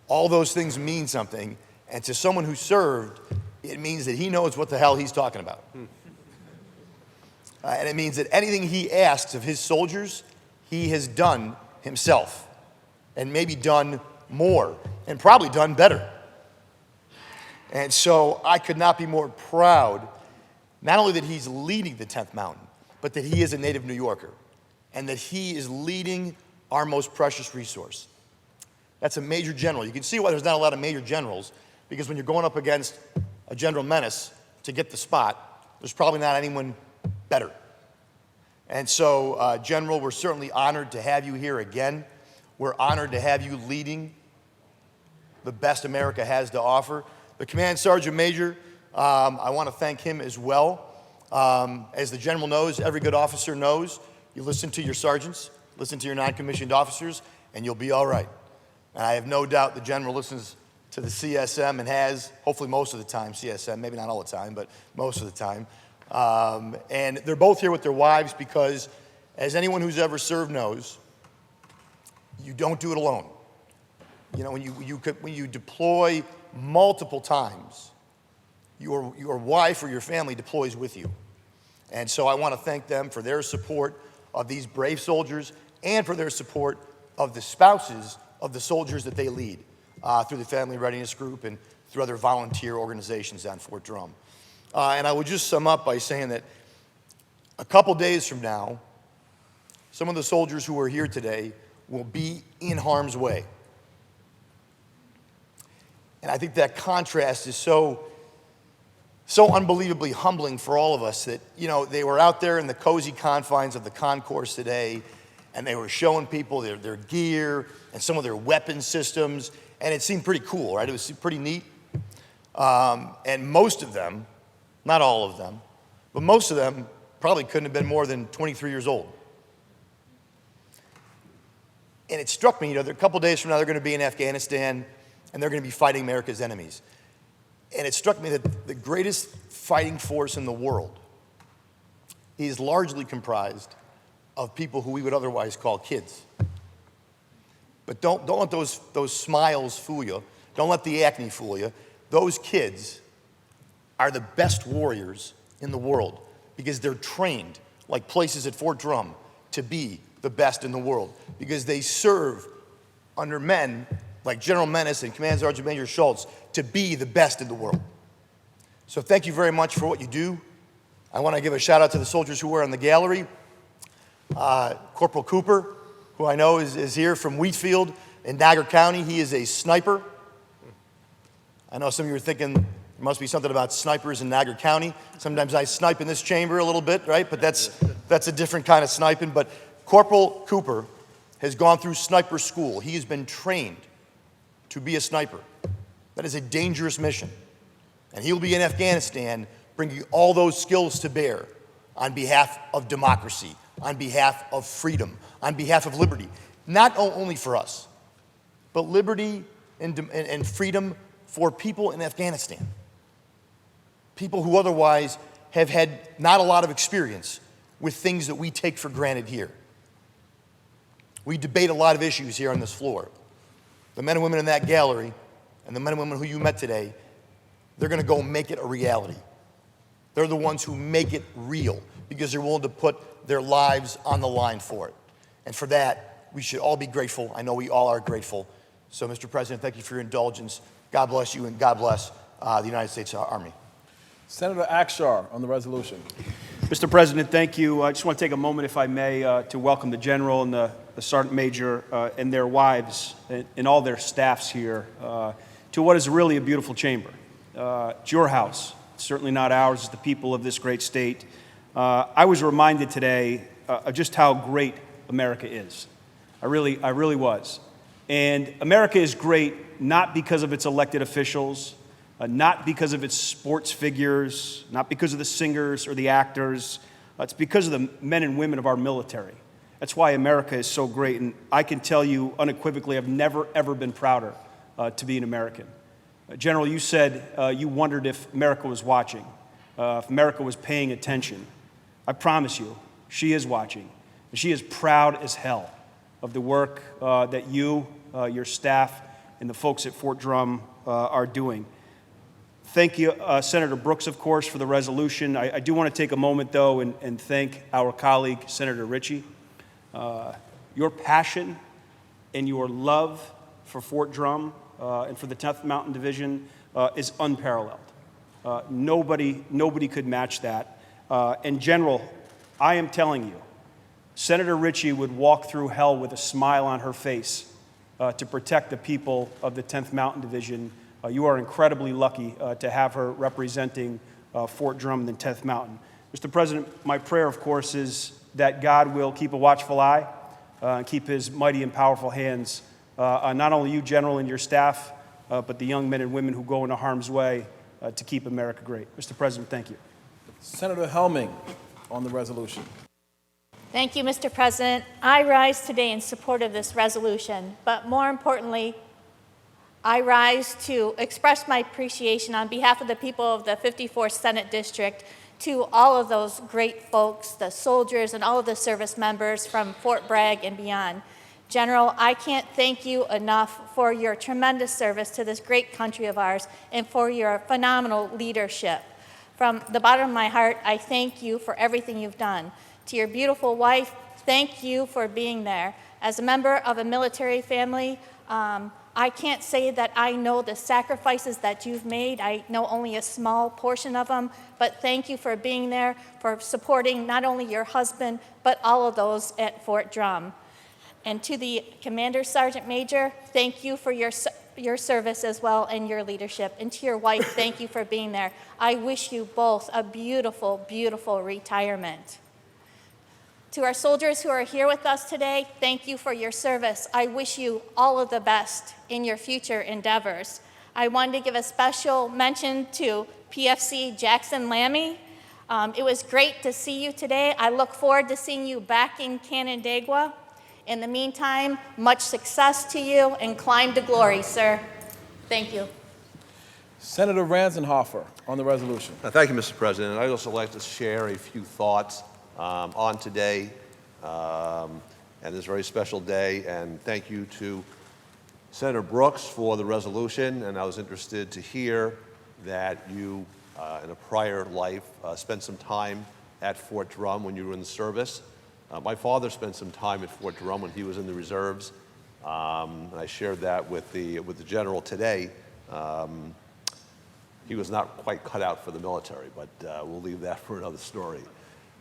all those things mean something, and to someone who served, it means that he knows what the hell he's talking about. And it means that anything he asks of his soldiers, he has done himself, and maybe done more, and probably done better. And so I could not be more proud, not only that he's leading the 10th Mountain, but that he is a native New Yorker, and that he is leading our most precious resource. That's a major general. You can see why there's not a lot of major generals, because when you're going up against a General Menace to get the spot, there's probably not anyone better. And so, General, we're certainly honored to have you here again. We're honored to have you leading the best America has to offer. The Command Sergeant Major, I want to thank him as well. As the General knows, every good officer knows, you listen to your sergeants. listen to your non-commissioned officers, and you'll be all right. And I have no doubt the general listens to the CSM and has, hopefully most of the time, CSM, maybe not all the time, but most of the time. And they're both here with their wives because, as anyone who's ever served knows, you don't do it alone. You know, when you deploy multiple times, your wife or your family deploys with you. And so I want to thank them for their support of these brave soldiers and for their support of the spouses of the soldiers that they lead through the Family Readiness Group and through other volunteer organizations on Fort Drum. And I would just sum up by saying that a couple days from now, some of the soldiers who are here today will be in harm's way. And I think that contrast is so unbelievably humbling for all of us that, you know, they were out there in the cozy confines of the concourse today, and they were showing people their gear and some of their weapon systems, and it seemed pretty cool, right? It was pretty neat. And most of them, not all of them, but most of them probably couldn't have been more than 23 years old. And it struck me, you know, a couple days from now, they're going to be in Afghanistan, and they're going to be fighting America's enemies. And it struck me that the greatest fighting force in the world is largely comprised of people who we would otherwise call kids. But don't let those smiles fool you. Don't let the acne fool you. Those kids are the best warriors in the world because they're trained, like places at Fort Drum, to be the best in the world because they serve under men like General Menace and Command Sergeant Major Schultz to be the best in the world. So thank you very much for what you do. I want to give a shout out to the soldiers who were in the gallery. Corporal Cooper, who I know is here from Wheatfield in Niagara County. He is a sniper. I know some of you are thinking there must be something about snipers in Niagara County. Sometimes I snipe in this chamber a little bit, right? But that's a different kind of sniping. But Corporal Cooper has gone through sniper school. He has been trained to be a sniper. That is a dangerous mission. And he'll be in Afghanistan bringing all those skills to bear on behalf of democracy, on behalf of freedom, on behalf of liberty. Not only for us, but liberty and freedom for people in Afghanistan. People who otherwise have had not a lot of experience with things that we take for granted here. We debate a lot of issues here on this floor. The men and women in that gallery and the men and women who you met today, they're going to go make it a reality. They're the ones who make it real because they're willing to put their lives on the line for it. And for that, we should all be grateful. I know we all are grateful. So, Mr. President, thank you for your indulgence. God bless you, and God bless the United States Army. Senator Akshar on the resolution. Mr. President, thank you. I just want to take a moment, if I may, to welcome the General and the Sergeant Major and their wives and all their staffs here to what is really a beautiful chamber. It's your house. It's certainly not ours. It's the people of this great state. I was reminded today of just how great America is. I really was. And America is great not because of its elected officials, not because of its sports figures, not because of the singers or the actors. It's because of the men and women of our military. That's why America is so great. And I can tell you unequivocally, I've never, ever been prouder to be an American. General, you said you wondered if America was watching, if America was paying attention. I promise you, she is watching. And she is proud as hell of the work that you, your staff, and the folks at Fort Drum are doing. Thank you, Senator Brooks, of course, for the resolution. I do want to take a moment, though, and thank our colleague, Senator Ritchie. Your passion and your love for Fort Drum and for the 10th Mountain Division is unparalleled. Nobody could match that. And General, I am telling you, Senator Ritchie would walk through hell with a smile on her face to protect the people of the 10th Mountain Division. You are incredibly lucky to have her representing Fort Drum and the 10th Mountain. Mr. President, my prayer, of course, is that God will keep a watchful eye and keep his mighty and powerful hands on not only you, General, and your staff, but the young men and women who go into harm's way to keep America great. Mr. President, thank you. Senator Helming on the resolution. Thank you, Mr. President. I rise today in support of this resolution, but more importantly, I rise to express my appreciation on behalf of the people of the 54th Senate District to all of those great folks, the soldiers and all of the service members from Fort Bragg and beyond. General, I can't thank you enough for your tremendous service to this great country of ours and for your phenomenal leadership. From the bottom of my heart, I thank you for everything you've done. To your beautiful wife, thank you for being there. As a member of a military family, I can't say that I know the sacrifices that you've made. I know only a small portion of them, but thank you for being there, for supporting not only your husband, but all of those at Fort Drum. And to the Commander Sergeant Major, thank you for your service as well and your leadership. And to your wife, thank you for being there. I wish you both a beautiful, beautiful retirement. To our soldiers who are here with us today, thank you for your service. I wish you all of the best in your future endeavors. I wanted to give a special mention to PFC Jackson Lammy. It was great to see you today. I look forward to seeing you back in Canandaigua. In the meantime, much success to you and climb to glory, sir. Thank you. Senator Ranzenhofer on the resolution. Thank you, Mr. President. I'd also like to share a few thoughts on today and this very special day, and thank you to Senator Brooks for the resolution. And I was interested to hear that you, in a prior life, spent some time at Fort Drum when you were in the service. My father spent some time at Fort Drum when he was in the reserves, and I shared that with the general today. He was not quite cut out for the military, but we'll leave that for another story.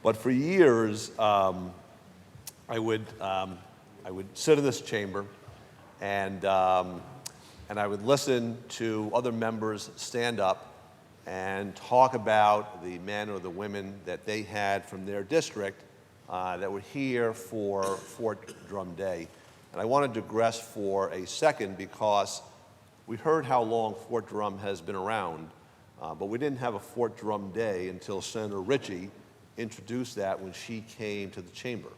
But for years, I would sit in this chamber, and I would listen to other members stand up and talk about the men or the women that they had from their district that were here for Fort Drum Day. And I want to digress for a second because we heard how long Fort Drum has been around, but we didn't have a Fort Drum Day until Senator Ritchie introduced that when she came to the chamber.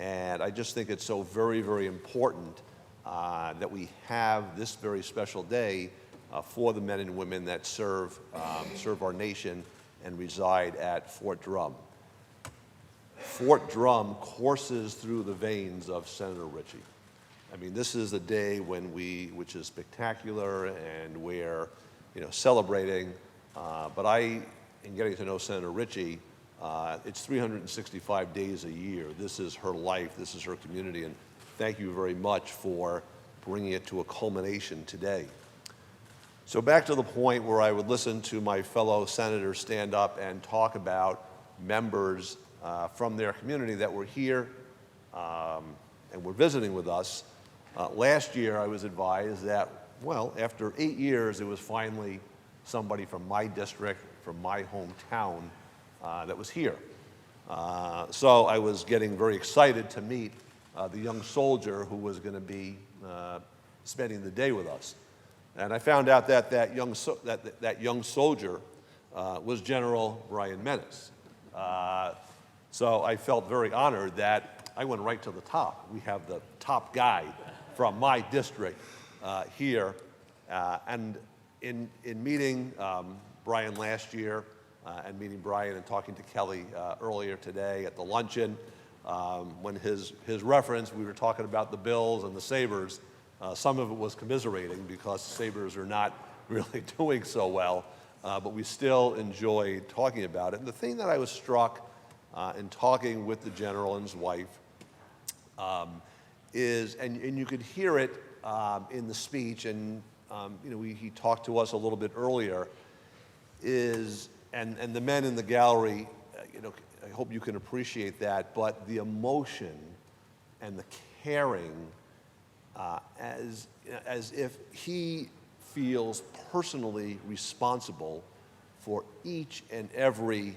And I just think it's so very, very important that we have this very special day for the men and women that serve our nation and reside at Fort Drum. Fort Drum courses through the veins of Senator Ritchie. I mean, this is a day which is spectacular and we're, celebrating. But in getting to know Senator Ritchie, it's 365 days a year. This is her life. This is her community. And thank you very much for bringing it to a culmination today. So back to the point where I would listen to my fellow senators stand up and talk about members from their community that were here and were visiting with us. Last year, I was advised that, well, after 8 years, it was finally somebody from my district, from my hometown, that was here. So I was getting very excited to meet the young soldier who was going to be spending the day with us. And I found out that that young soldier was General Brian Menace. So I felt very honored that I went right to the top. We have the top guy from my district here. And in meeting Brian last year and meeting Brian and talking to Kelly earlier today at the luncheon, when his reference, we were talking about the Bills and the Sabres. Some of it was commiserating because the Sabres are not really doing so well, but we still enjoyed talking about it. And the thing that I was struck in talking with the general and his wife is, and you could hear it in the speech, and he talked to us a little bit earlier, is, and the men in the gallery, I hope you can appreciate that, but the emotion and the caring as if he feels personally responsible for each and every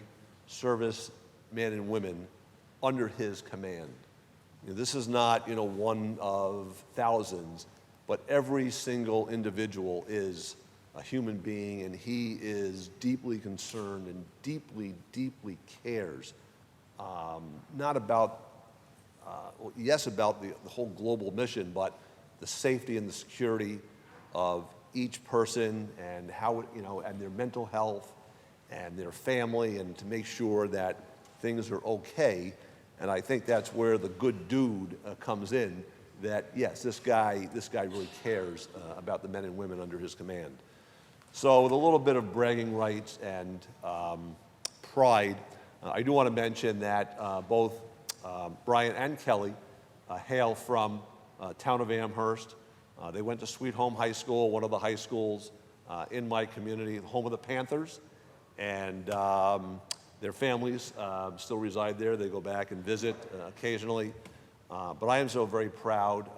service men and women under his command. This is not, one of thousands, but every single individual is a human being, and he is deeply concerned and deeply, deeply cares, not about yes, about the whole global mission, but the safety and the security of each person and how, and their mental health and their family, and to make sure that things are okay. And I think that's where the good dude comes in, that yes, this guy really cares about the men and women under his command. So with a little bit of bragging rights and pride, I do want to mention that both Brian and Kelly hail from town of Amherst. They went to Sweet Home High School, one of the high schools in my community, home of the Panthers, and their families still reside there. They go back and visit occasionally. But I am so very proud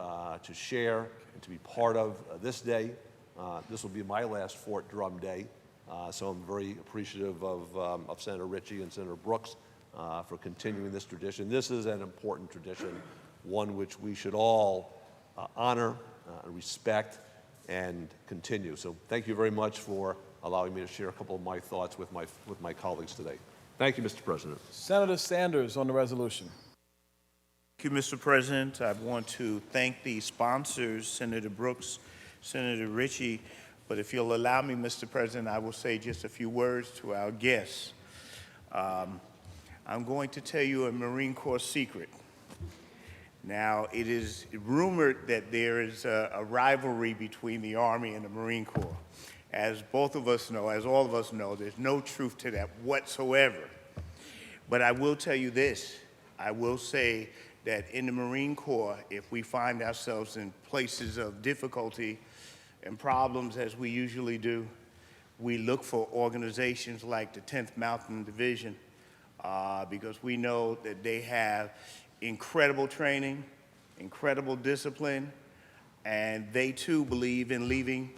to share and to be part of this day. This will be my last Fort Drum Day, so I'm very appreciative of Senator Ritchie and Senator Brooks for continuing this tradition. This is an important tradition, one which we should all honor, respect, and continue. So thank you very much for allowing me to share a couple of my thoughts with my colleagues today. Thank you, Mr. President. Senator Sanders on the resolution. Thank you, Mr. President. I want to thank the sponsors, Senator Brooks, Senator Ritchie, but if you'll allow me, Mr. President, I will say just a few words to our guests. I'm going to tell you a Marine Corps secret. Now, it is rumored that there is a rivalry between the Army and the Marine Corps. As both of us know, as all of us know, there's no truth to that whatsoever. But I will tell you this. I will say that in the Marine Corps, if we find ourselves in places of difficulty and problems, as we usually do, we look for organizations like the 10th Mountain Division because we know that they have incredible training, incredible discipline, and they too believe in leaving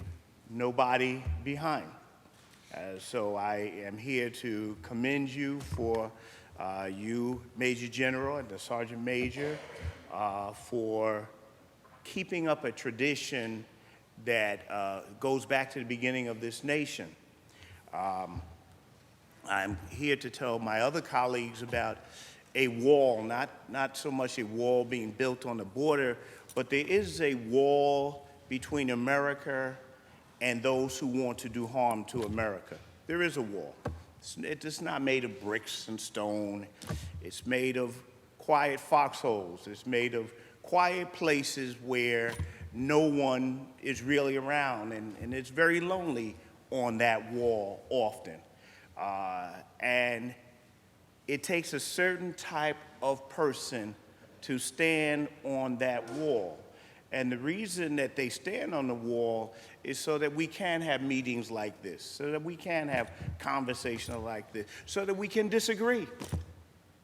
nobody behind. So I am here to commend you for you, Major General, and the Sergeant Major, for keeping up a tradition that goes back to the beginning of this nation. I'm here to tell my other colleagues about a wall, not so much a wall being built on the border, but there is a wall between America and those who want to do harm to America. There is a wall. It's not made of bricks and stone. It's made of quiet foxholes. It's made of quiet places where no one is really around, and it's very lonely on that wall often. And it takes a certain type of person to stand on that wall. And the reason that they stand on the wall is so that we can have meetings like this, so that we can have conversations like this, so that we can disagree,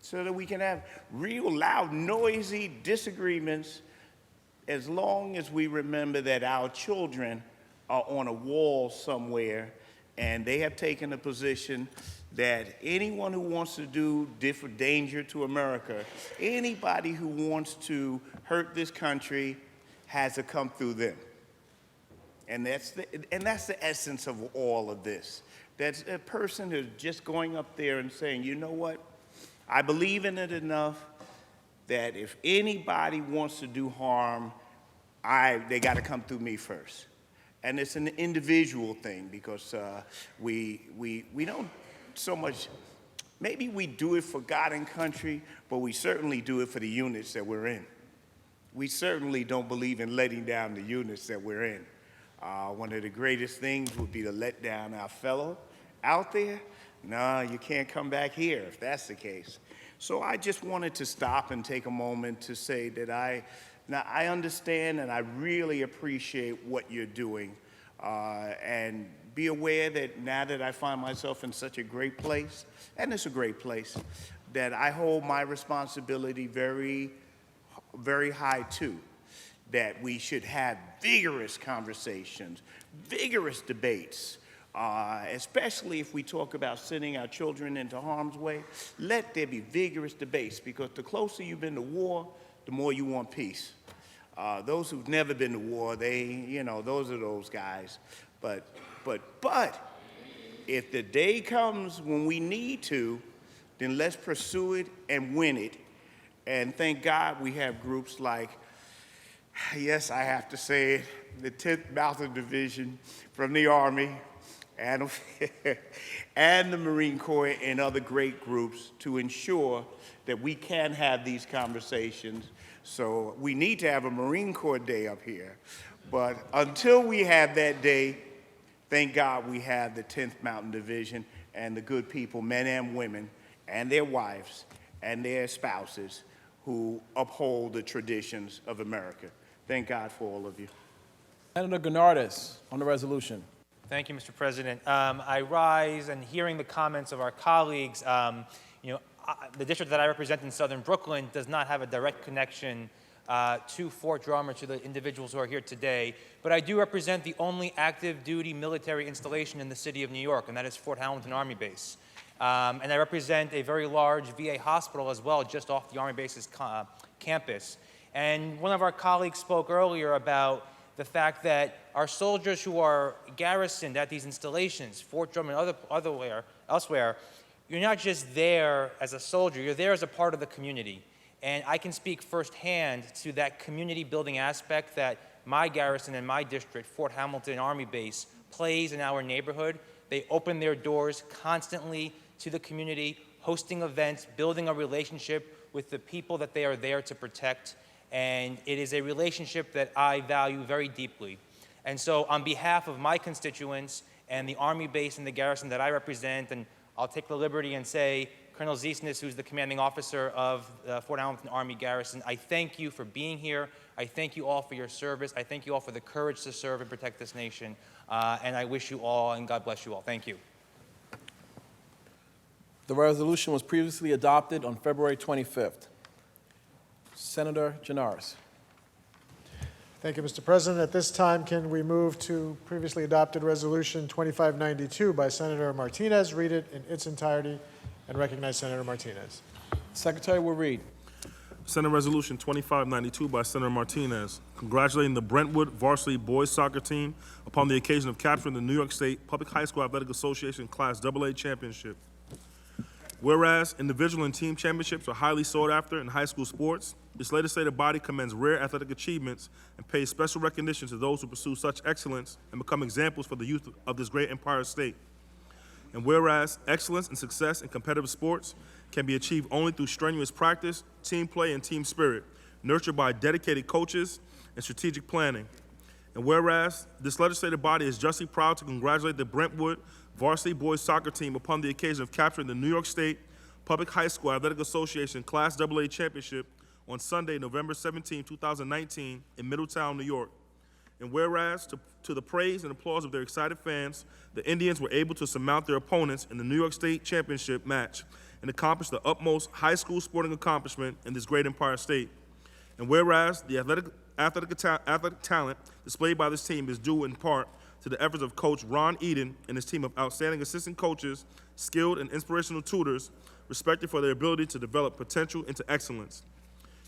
so that we can have real loud, noisy disagreements, as long as we remember that our children are on a wall somewhere and they have taken a position that anyone who wants to do danger to America, anybody who wants to hurt this country, has to come through them. And that's the essence of all of this. That's a person who's just going up there and saying, you know what, I believe in it enough that if anybody wants to do harm, they got to come through me first. And it's an individual thing because we don't so much, maybe we do it for God and country, but we certainly do it for the units that we're in. We certainly don't believe in letting down the units that we're in. One of the greatest things would be to let down our fellow out there. No, you can't come back here if that's the case. So I just wanted to stop and take a moment to say that I understand and I really appreciate what you're doing. And be aware that now that I find myself in such a great place, and it's a great place, that I hold my responsibility very, very high too. That we should have vigorous conversations, vigorous debates, especially if we talk about sending our children into harm's way. Let there be vigorous debates, because the closer you've been to war, the more you want peace. Those who've never been to war, those are those guys. But if the day comes when we need to, then let's pursue it and win it. And thank God we have groups like, yes, I have to say it, the 10th Mountain Division from the Army and, and the Marine Corps and other great groups to ensure that we can have these conversations. So we need to have a Marine Corps Day up here. But until we have that day, thank God we have the 10th Mountain Division and the good people, men and women, and their wives and their spouses who uphold the traditions of America. Thank God for all of you. Senator Gennardis on the resolution. Thank you, Mr. President. I rise and hearing the comments of our colleagues, the district that I represent in southern Brooklyn does not have a direct connection to Fort Drum or to the individuals who are here today, but I do represent the only active duty military installation in the city of New York, and that is Fort Hamilton Army Base. And I represent a very large VA hospital as well, just off the Army Base's campus. And one of our colleagues spoke earlier about the fact that our soldiers who are garrisoned at these installations, Fort Drum and elsewhere, you're not just there as a soldier, you're there as a part of the community. And I can speak firsthand to that community building aspect that my garrison and my district, Fort Hamilton Army Base, plays in our neighborhood. They open their doors constantly to the community, hosting events, building a relationship with the people that they are there to protect. And it is a relationship that I value very deeply. And so on behalf of my constituents and the Army base and the garrison that I represent, and I'll take the liberty and say, Colonel Ziesnis, who's the commanding officer of Fort Hamilton Army Garrison, I thank you for being here. I thank you all for your service. I thank you all for the courage to serve and protect this nation. And I wish you all, and God bless you all. Thank you. The resolution was previously adopted on February 25th. Senator Gennardis. Thank you, Mr. President. At this time, can we move to previously adopted Resolution 2592 by Senator Martinez? Read it in its entirety and recognize Senator Martinez. Secretary will read. Senate Resolution 2592 by Senator Martinez, congratulating the Brentwood Varsity Boys Soccer Team upon the occasion of capturing the New York State Public High School Athletic Association Class AA Championship. Whereas individual and team championships are highly sought after in high school sports, this legislative body commends rare athletic achievements and pays special recognition to those who pursue such excellence and become examples for the youth of this great Empire State. And whereas excellence and success in competitive sports can be achieved only through strenuous practice, team play, and team spirit, nurtured by dedicated coaches and strategic planning. And whereas this legislative body is justly proud to congratulate the Brentwood Varsity Boys Soccer Team upon the occasion of capturing the New York State Public High School Athletic Association Class AA Championship on Sunday, November 17, 2019 in Middletown, New York. And whereas, to the praise and applause of their excited fans, the Indians were able to surmount their opponents in the New York State Championship match and accomplish the utmost high school sporting accomplishment in this great Empire State. And whereas the athletic talent displayed by this team is due in part to the efforts of Coach Ron Eden and his team of outstanding assistant coaches, skilled and inspirational tutors, respected for their ability to develop potential into excellence.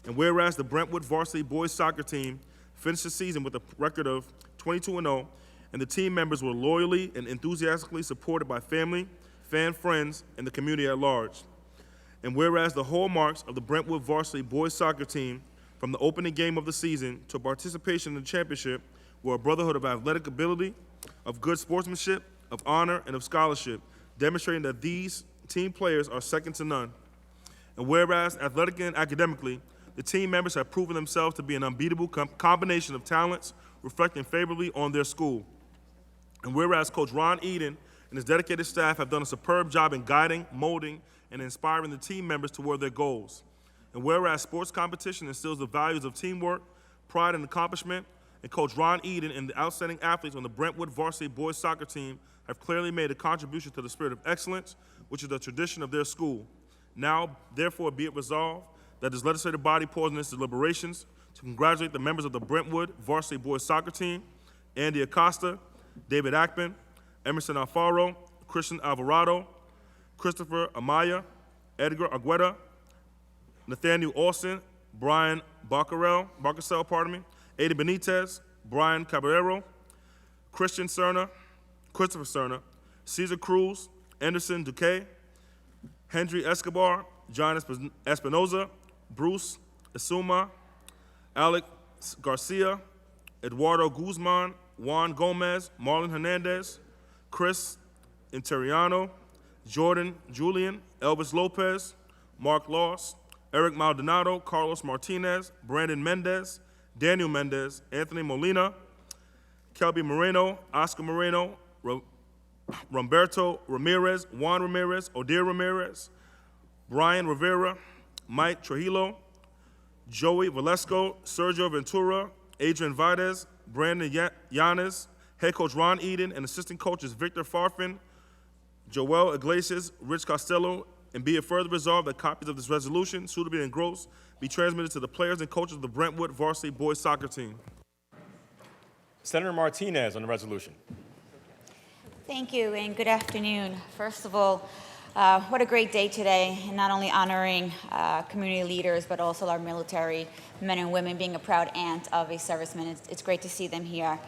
And whereas the Brentwood Varsity Boys Soccer Team finished the season with a record of 22-0, and the team members were loyally and enthusiastically supported by family, fan friends, and the community at large. And whereas the hallmarks of the Brentwood Varsity Boys Soccer Team, from the opening game of the season to participation in the championship, were a brotherhood of athletic ability, of good sportsmanship, of honor, and of scholarship, demonstrating that these team players are second to none. And whereas athletically and academically, the team members have proven themselves to be an unbeatable combination of talents, reflecting favorably on their school. And whereas Coach Ron Eden and his dedicated staff have done a superb job in guiding, molding, and inspiring the team members toward their goals. And whereas sports competition instills the values of teamwork, pride, and accomplishment, and Coach Ron Eden and the outstanding athletes on the Brentwood Varsity Boys Soccer Team have clearly made a contribution to the spirit of excellence, which is the tradition of their school. Now, therefore, be it resolved that this legislative body paused in its deliberations to congratulate the members of the Brentwood Varsity Boys Soccer Team, Andy Acosta, David Ackman, Emerson Alfaro, Christian Alvarado, Christopher Amaya, Edgar Argueta, Nathaniel Austin, Brian Barcasell, Ada Benitez, Brian Caballero, Christopher Cerna, Cesar Cruz, Anderson Duque, Henry Escobar, John Espinoza, Bruce Isuma, Alex Garcia, Eduardo Guzman, Juan Gomez, Marlon Hernandez, Chris Interiano, Jordan Julian, Elvis Lopez, Mark Loss, Eric Maldonado, Carlos Martinez, Brandon Mendez, Daniel Mendez, Anthony Molina, Kelby Moreno, Oscar Moreno, Roberto Ramirez, Juan Ramirez, Odir Ramirez, Brian Rivera, Mike Trujillo, Joey Valesco, Sergio Ventura, Adrian Valdez, Brandon Yanes, head coach Ron Eden, and assistant coaches Victor Farfin, Joel Iglesias, Rich Costello, and be it further resolved that copies of this resolution, suitably engrossed, be transmitted to the players and coaches of the Brentwood varsity boys soccer team. Senator Martinez on the resolution. Thank you, and good afternoon. First of all, what a great day today, and not only honoring community leaders, but also our military men and women, being a proud aunt of a serviceman. It's great to see them here.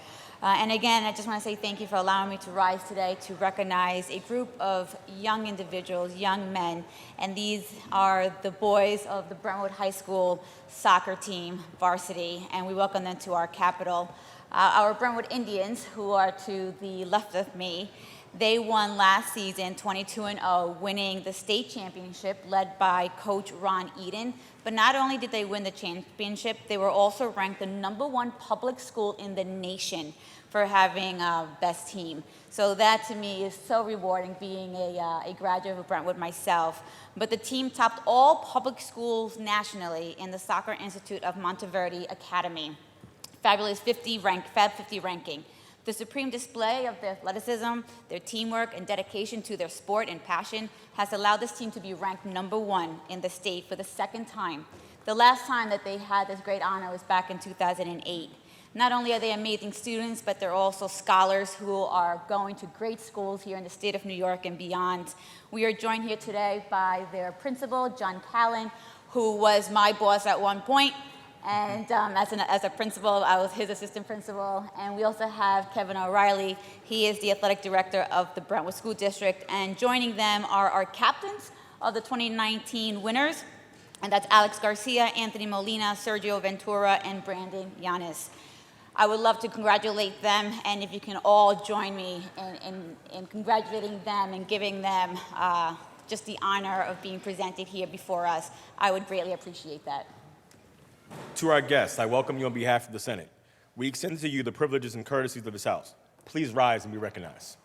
And again, I just want to say thank you for allowing me to rise today to recognize a group of young individuals, young men, and these are the boys of the Brentwood High School soccer team, varsity, and we welcome them to our capital. Our Brentwood Indians, who are to the left of me, they won last season 22-0, winning the state championship led by Coach Ron Eden. But not only did they win the championship, they were also ranked the #1 public school in the nation for having best team. So that to me is so rewarding, being a graduate of Brentwood myself. But the team topped all public schools nationally in the Soccer Institute of Monteverde Academy. Fabulous Fab 50 ranking. The supreme display of their athleticism, their teamwork, and dedication to their sport and passion has allowed this team to be ranked #1 in the state for the second time. The last time that they had this great honor was back in 2008. Not only are they amazing students, but they're also scholars who are going to great schools here in the state of New York and beyond. We are joined here today by their principal, John Callan, who was my boss at one point. And as a principal, I was his assistant principal. And we also have Kevin O'Reilly. He is the athletic director of the Brentwood School District. And joining them are our captains of the 2019 winners. And that's Alex Garcia, Anthony Molina, Sergio Ventura, and Brandon Yanes. I would love to congratulate them. And if you can all join me in congratulating them and giving them just the honor of being presented here before us, I would greatly appreciate that. To our guests, I welcome you on behalf of the Senate. We extend to you the privileges and courtesies of this House. Please rise and be recognized.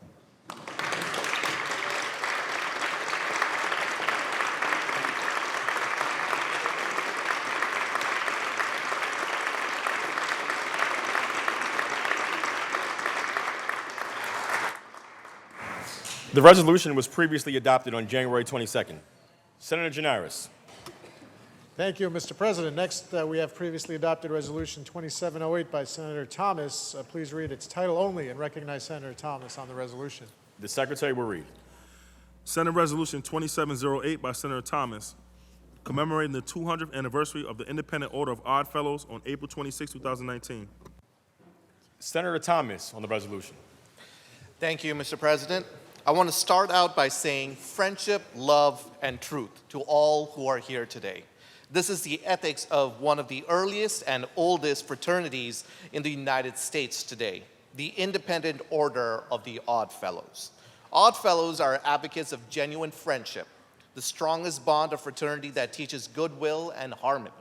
The resolution was previously adopted on January 22nd. Senator Gianaris. Thank you, Mr. President. Next, we have previously adopted Resolution 2708 by Senator Thomas. Please read its title only and recognize Senator Thomas on the resolution. The Secretary will read. Senate Resolution 2708 by Senator Thomas, commemorating the 200th anniversary of the Independent Order of Odd Fellows on April 26, 2019. Senator Thomas on the resolution. Thank you, Mr. President. I want to start out by saying friendship, love, and truth to all who are here today. This is the ethics of one of the earliest and oldest fraternities in the United States today, the Independent Order of the Odd Fellows. Odd Fellows are advocates of genuine friendship, the strongest bond of fraternity that teaches goodwill and harmony.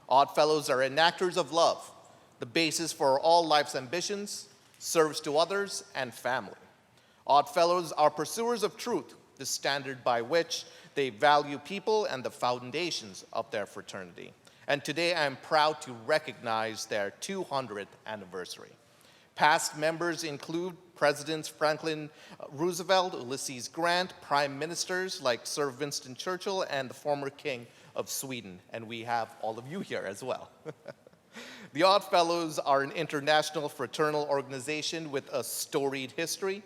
Odd Fellows are enactors of love, the basis for all life's ambitions, service to others, and family. Odd Fellows are pursuers of truth, the standard by which they value people and the foundations of their fraternity. And today I am proud to recognize their 200th anniversary. Past members include Presidents Franklin Roosevelt, Ulysses Grant, Prime Ministers like Sir Winston Churchill, and the former King of Sweden. And we have all of you here as well. The Odd Fellows are an international fraternal organization with a storied history.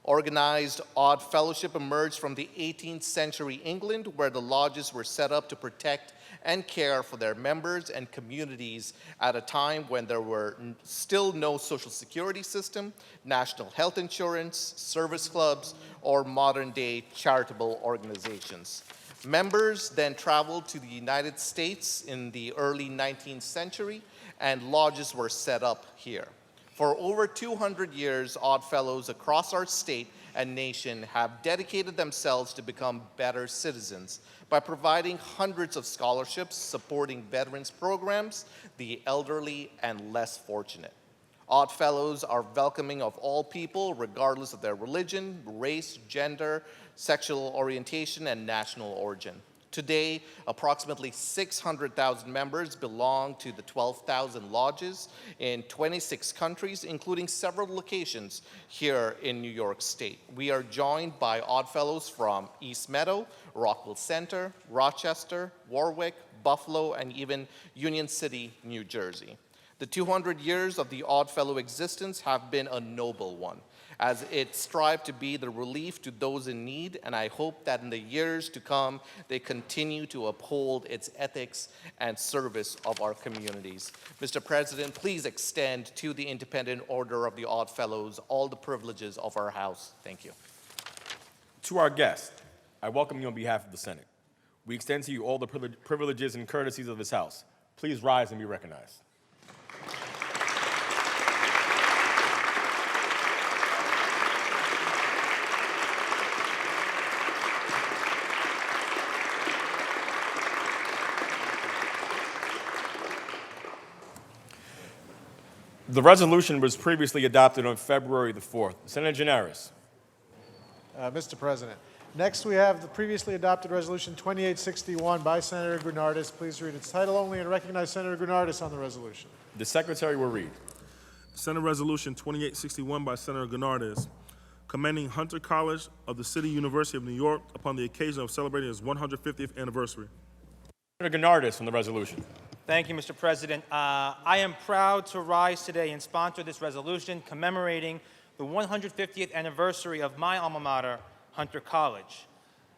Organized Odd Fellowship emerged from the 18th century England, where the lodges were set up to protect and care for their members and communities at a time when there were still no social security system, national health insurance, service clubs, or modern-day charitable organizations. Members then traveled to the United States in the early 19th century, and lodges were set up here. For over 200 years, Oddfellows across our state and nation have dedicated themselves to become better citizens by providing hundreds of scholarships, supporting veterans programs, the elderly, and less fortunate. Oddfellows are welcoming of all people, regardless of their religion, race, gender, sexual orientation, and national origin. Today, approximately 600,000 members belong to the 12,000 lodges in 26 countries, including several locations here in New York State. We are joined by Oddfellows from East Meadow, Rockville Center, Rochester, Warwick, Buffalo, and even Union City, New Jersey. The 200 years of the Oddfellow existence have been a noble one, as it strived to be the relief to those in need, and I hope that in the years to come, they continue to uphold its ethics and service of our communities. Mr. President, please extend to the Independent Order of the Oddfellows all the privileges of our house. Thank you. To our guest, I welcome you on behalf of the Senate. We extend to you all the privileges and courtesies of this House. Please rise and be recognized. The resolution was previously adopted on February the 4th. Senator Gianaris. Mr. President, next we have the previously adopted Resolution 2861 by Senator Gurnardis. Please read its title only and recognize Senator Gurnardis on the resolution. The Secretary will read. Senate Resolution 2861 by Senator Gurnardis, commending Hunter College of the City University of New York upon the occasion of celebrating its 150th anniversary. Senator Gurnardis on the resolution. Thank you, Mr. President. I am proud to rise today and sponsor this resolution commemorating the 150th anniversary of my alma mater, Hunter College.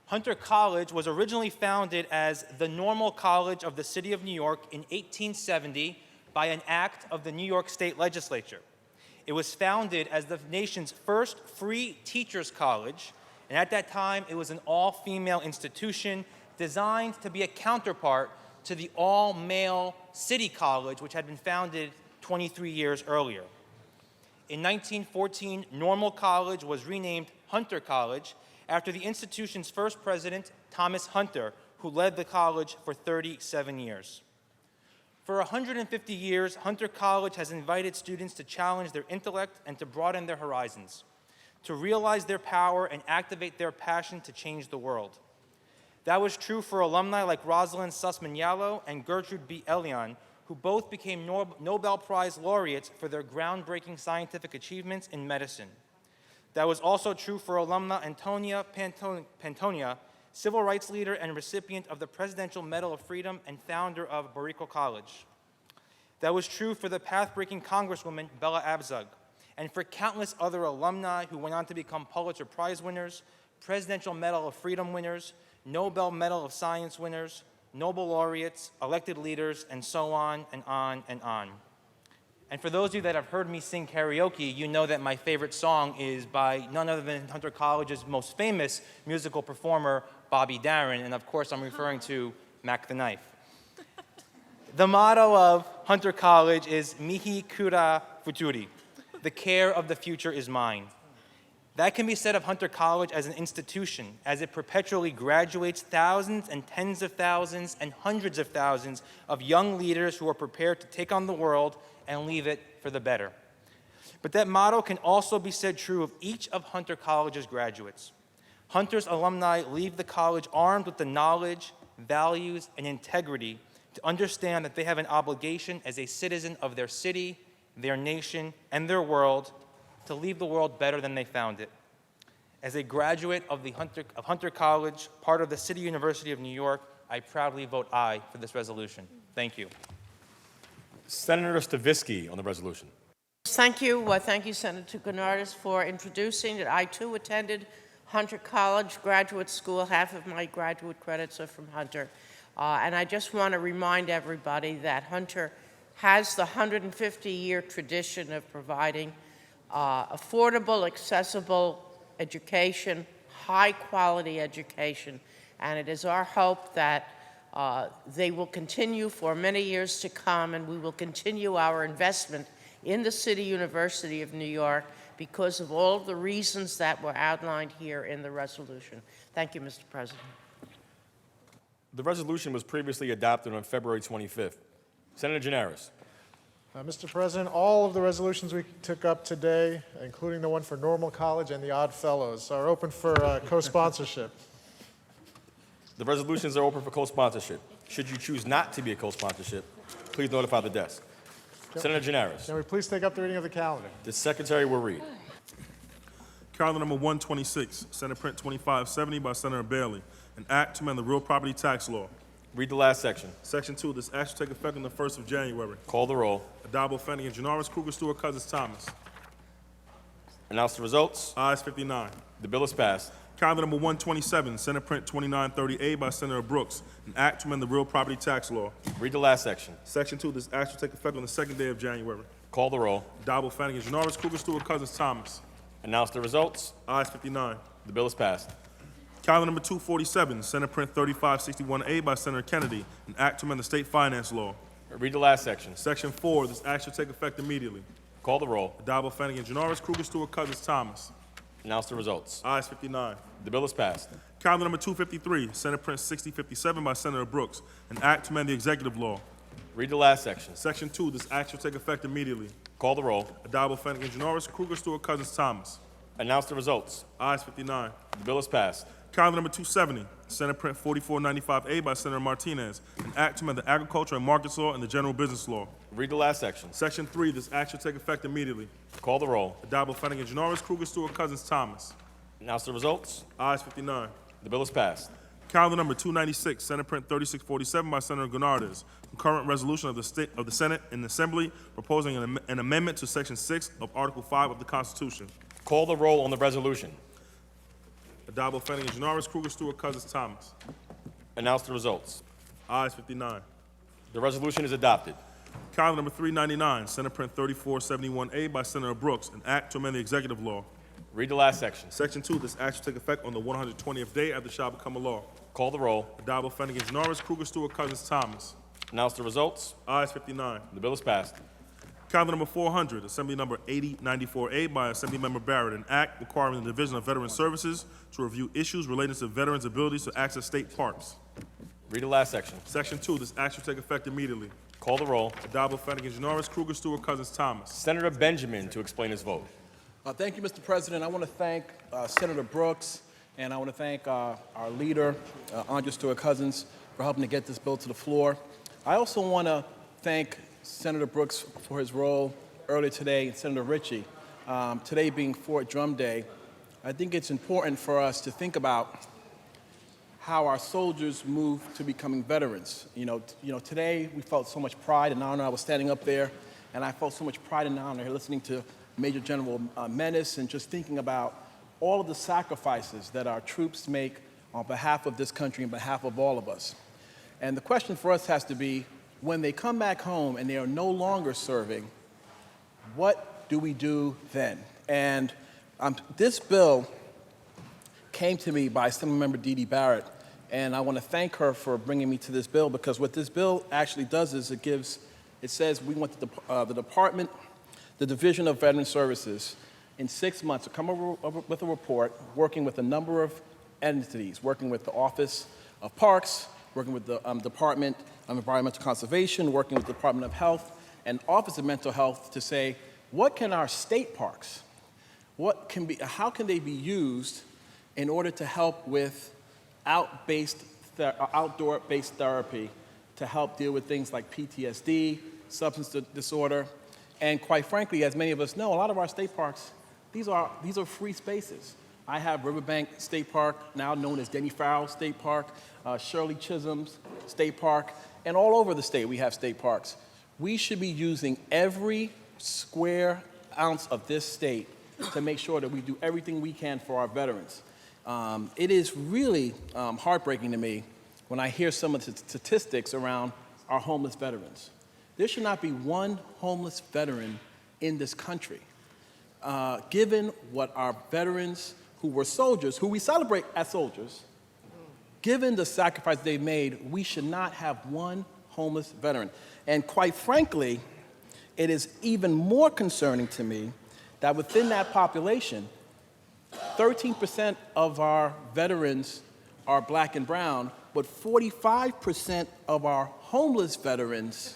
Hunter College was originally founded as the Normal College of the City of New York in 1870 by an act of the New York State Legislature. It was founded as the nation's first free teachers' college, and at that time it was an all-female institution designed to be a counterpart to the all-male City College, which had been founded 23 years earlier. In 1914, Normal College was renamed Hunter College after the institution's first president, Thomas Hunter, who led the college for 37 years. For 150 years, Hunter College has invited students to challenge their intellect and to broaden their horizons, to realize their power and activate their passion to change the world. That was true for alumni like Rosalind Sussman Yalow and Gertrude B. Elion, who both became Nobel Prize laureates for their groundbreaking scientific achievements in medicine. That was also true for alumna Antonia Pantonia, civil rights leader and recipient of the Presidential Medal of Freedom and founder of Barrico College. That was true for the path-breaking Congresswoman Bella Abzug, and for countless other alumni who went on to become Pulitzer Prize winners, Presidential Medal of Freedom winners, Nobel Medal of Science winners, Nobel laureates, elected leaders, and so on and on and on. And for those of you that have heard me sing karaoke, you know that my favorite song is by none other than Hunter College's most famous musical performer, Bobby Darin, and of course I'm referring to Mac the Knife. The motto of Hunter College is Mihi Cura Futuri, the care of the future is mine. That can be said of Hunter College as an institution, as it perpetually graduates thousands and tens of thousands and hundreds of thousands of young leaders who are prepared to take on the world and leave it for the better. But that motto can also be said true of each of Hunter College's graduates. Hunter's alumni leave the college armed with the knowledge, values, and integrity to understand that they have an obligation as a citizen of their city, their nation, and their world to leave the world better than they found it. As a graduate of Hunter College, part of the City University of New York, I proudly vote aye for this resolution. Thank you. Senator Stavisky on the resolution. Thank you. Thank you, Senator Gurnardis, for introducing that. I, too, attended Hunter College Graduate School. Half of my graduate credits are from Hunter. And I just want to remind everybody that Hunter has the 150-year tradition of providing affordable, accessible education, high-quality education and it is our hope that they will continue for many years to come, and we will continue our investment in the City University of New York because of all of the reasons that were outlined here in the resolution. Thank you, Mr. President. The resolution was previously adopted on February 25th. Senator Gianaris. Mr. President, all of the resolutions we took up today, including the one for Normal College and the Odd Fellows, are open for co-sponsorship. The resolutions are open for co-sponsorship. Should you choose not to be a co-sponsorship, please notify the desk. Senator Gianaris. Can we please take up the reading of the calendar? The Secretary will read. Calendar number 126, Senate Print 2570 by Senator Bailey, an act to amend the real property tax law. Read the last section. Section 2, this act shall take effect on the 1st of January. Call the roll. Addabbo, Flanagan, Janoris, Kruger, Stewart, Cousins, Thomas. Announce the results. Ayes 59. The bill is passed. Calendar number 127, Senate Print 2930A by Senator Brooks, an act to amend the real property tax law. Read the last section. Section 2, this act shall take effect on the 2nd day of January. Call the roll. Addabbo, Flanagan, Janoris, Kruger, Stewart, Cousins, Thomas. Announce the results. Ayes 59. The bill is passed. Calendar number 247, Senate Print 3561A by Senator Kennedy, an act to amend the state finance law. Read the last section. Section 4, this act shall take effect immediately. Call the roll. Addabbo, Flanagan, Janoris, Kruger, Stewart, Cousins, Thomas. Announce the results. Ayes 59. The bill is passed. Calendar number 253, Senate Print 6057 by Senator Brooks, an act to amend the executive law. Read the last section. Section 2, this act shall take effect immediately. Call the roll. Addabbo, Flanagan, Janoris, Kruger, Stewart, Cousins, Thomas. Announce the results. Ayes 59. The bill is passed. Calendar number 270, Senate Print 4495A by Senator Martinez, an act to amend the agriculture and markets law and the general business law. Read the last section. Section 3, this act shall take effect immediately. Call the roll. Addabbo, Flanagan, Janoris, Kruger, Stewart, Cousins, Thomas. Announce the results. Ayes 59. The bill is passed. Calendar number 296, Senate Print 3647 by Senator Gurnardez, concurrent resolution of the Senate and Assembly proposing an amendment to Section 6 of Article 5 of the Constitution. Call the roll on the resolution. Addabbo, Flanagan, Janoris, Kruger, Stewart, Cousins, Thomas. Announce the results. Ayes 59. The resolution is adopted. Calendar number 399, Senate Print 3471A by Senator Brooks, an act to amend the executive law. Read the last section. Section 2, this act shall take effect on the 120th day after it shall become a law. Call the roll. Addabbo, Flanagan, Janoris, Kruger, Stewart, Cousins, Thomas. Announce the results. Ayes 59. The bill is passed. Calendar number 400, Assembly number 8094A by Assemblymember Barrett, an act requiring the Division of Veteran Services to review issues relating to veterans' abilities to access state parks. Read the last section. Section 2, this act shall take effect immediately. Call the roll. Addabbo, Flanagan, Janoris, Kruger, Stewart, Cousins, Thomas. Senator Benjamin to explain his vote. Thank you, Mr. President. I want to thank Senator Brooks, and I want to thank our leader, Andrew Stewart Cousins, for helping to get this bill to the floor. I also want to thank Senator Brooks for his role earlier today, and Senator Ritchie. Today being Fort Drum Day, I think it's important for us to think about how our soldiers move to becoming veterans. Today we felt so much pride and honor. I was standing up there, and I felt so much pride and honor listening to Major General Menace and just thinking about all of the sacrifices that our troops make on behalf of this country and behalf of all of us. And the question for us has to be, when they come back home and they are no longer serving, what do we do then? And this bill came to me by Assemblymember Dee Dee Barrett, and I want to thank her for bringing me to this bill, because what this bill actually does is it says we want the Division of Veteran Services in 6 months to come over with a report working with a number of entities, working with the Office of Parks, working with the Department of Environmental Conservation, working with the Department of Health and Office of Mental Health to say, what can our state parks, how can they be used in order to help with outdoor-based therapy to help deal with things like PTSD, substance disorder, and quite frankly, as many of us know, a lot of our state parks, these are free spaces. I have Riverbank State Park, now known as Denny Farrell State Park, Shirley Chisholm's State Park, and all over the state we have state parks. We should be using every square ounce of this state to make sure that we do everything we can for our veterans. It is really heartbreaking to me when I hear some of the statistics around our homeless veterans. There should not be one homeless veteran in this country. Given what our veterans who were soldiers, who we celebrate as soldiers, given the sacrifice they made, we should not have one homeless veteran. And quite frankly, it is even more concerning to me that within that population, 13% of our veterans are black and brown, but 45% of our homeless veterans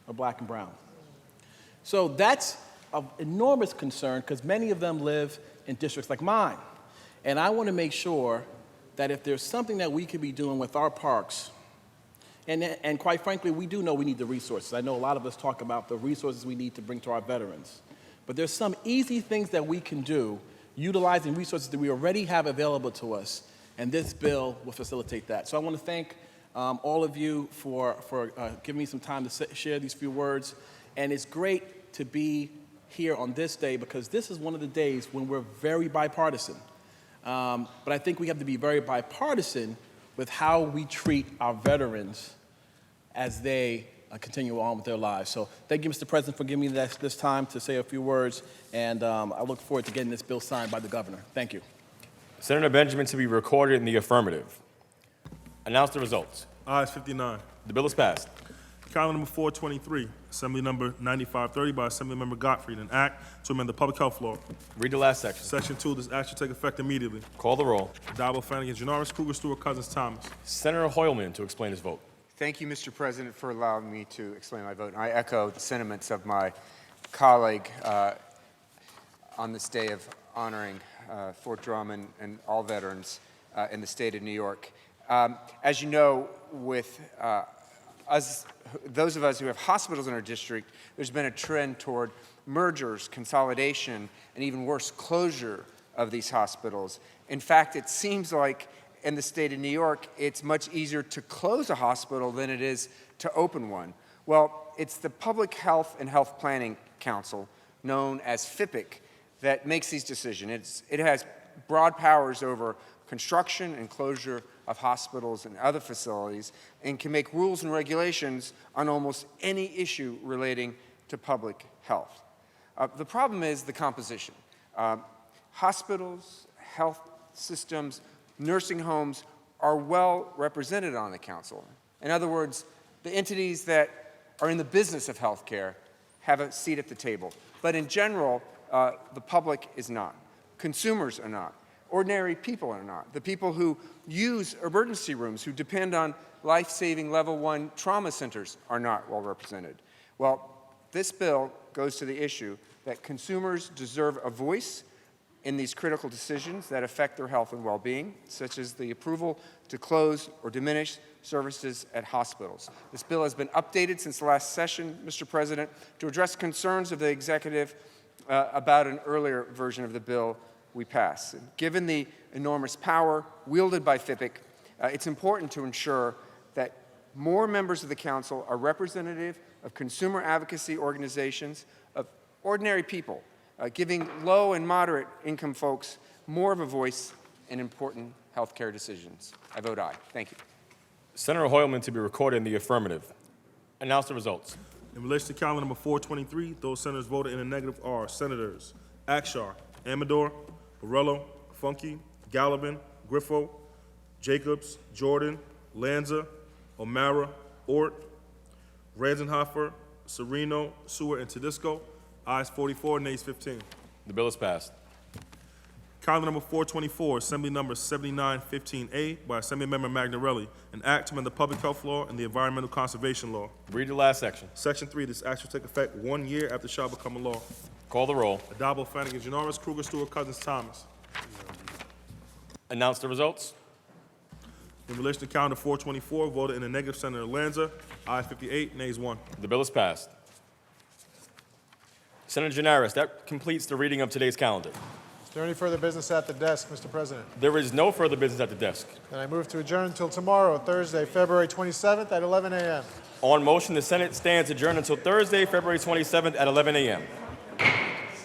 are black and brown. So that's of enormous concern because many of them live in districts like mine. And I want to make sure that if there's something that we could be doing with our parks, and quite frankly, we do know we need the resources. I know a lot of us talk about the resources we need to bring to our veterans. But there's some easy things that we can do utilizing resources that we already have available to us, and this bill will facilitate that. So I want to thank all of you for giving me some time to share these few words. And it's great to be here on this day because this is one of the days when we're very bipartisan. But I think we have to be very bipartisan with how we treat our veterans as they continue on with their lives. So thank you, Mr. President, for giving me this time to say a few words, and I look forward to getting this bill signed by the governor. Thank you. Senator Benjamin to be recorded in the affirmative. Announce the results. Ayes 59. The bill is passed. Calendar number 423, Assembly number 9530 by Assemblymember Gottfried, an act to amend the public health law. Read the last section. Section 2, this act shall take effect immediately. Call the roll. Addabbo, Flanagan, Janoris, Kruger, Stewart, Cousins, Thomas. Senator Hoylman to explain his vote. Thank you, Mr. President, for allowing me to explain my vote. I echo the sentiments of my colleague on this day of honoring Fort Drum and all veterans in the state of New York. As you know, with those of us who have hospitals in our district, there's been a trend toward mergers, consolidation, and even worse, closure of these hospitals. In fact, it seems like in the state of New York, it's much easier to close a hospital than it is to open one. Well, it's the Public Health and Health Planning Council, known as FIPIC, that makes these decisions. It has broad powers over construction and closure of hospitals and other facilities, and can make rules and regulations on almost any issue relating to public health. The problem is the composition. Hospitals, health systems, nursing homes are well represented on the council. In other words, the entities that are in the business of healthcare have a seat at the table. But in general, the public is not. Consumers are not. Ordinary people are not. The people who use emergency rooms, who depend on life-saving level 1 trauma centers are not well represented. Well, this bill goes to the issue that consumers deserve a voice in these critical decisions that affect their health and well-being, such as the approval to close or diminish services at hospitals. This bill has been updated since the last session, Mr. President, to address concerns of the executive about an earlier version of the bill we passed. Given the enormous power wielded by FIPIC, it's important to ensure that more members of the council are representative of consumer advocacy organizations, of ordinary people, giving low and moderate income folks more of a voice in important health care decisions. I vote aye. Thank you. Senator Hoylman to be recorded in the affirmative. Announce the results. In relation to calendar number 423, those senators voted in the negative are Senators Akshar, Amador, Borrello, Funke, Gallivan, Griffo, Jacobs, Jordan, Lanza, O'Mara, Ort, Ranzenhofer, Sereno, Seward, and Tedisco. Ayes 44, nays 15. The bill is passed. Calendar number 424, Assembly number 7915A by Assemblymember Magnarelli, an act to amend the public health law and the environmental conservation law. Read the last section. Section 3, this act shall take effect 1 year after it shall become a law. Call the roll. Addabbo, Flanagan, Janoris, Kruger, Stewart, Cousins, Thomas. Announce the results. In relation to calendar 424, voted in the negative, Senator Lanza. Ayes 58, nays 1. The bill is passed. Senator Janoris, that completes the reading of today's calendar. Is there any further business at the desk, Mr. President? There is no further business at the desk. Then I move to adjourn until tomorrow, Thursday, February 27th at 11 a.m. On motion, the Senate stands adjourned until Thursday, February 27th at 11 a.m.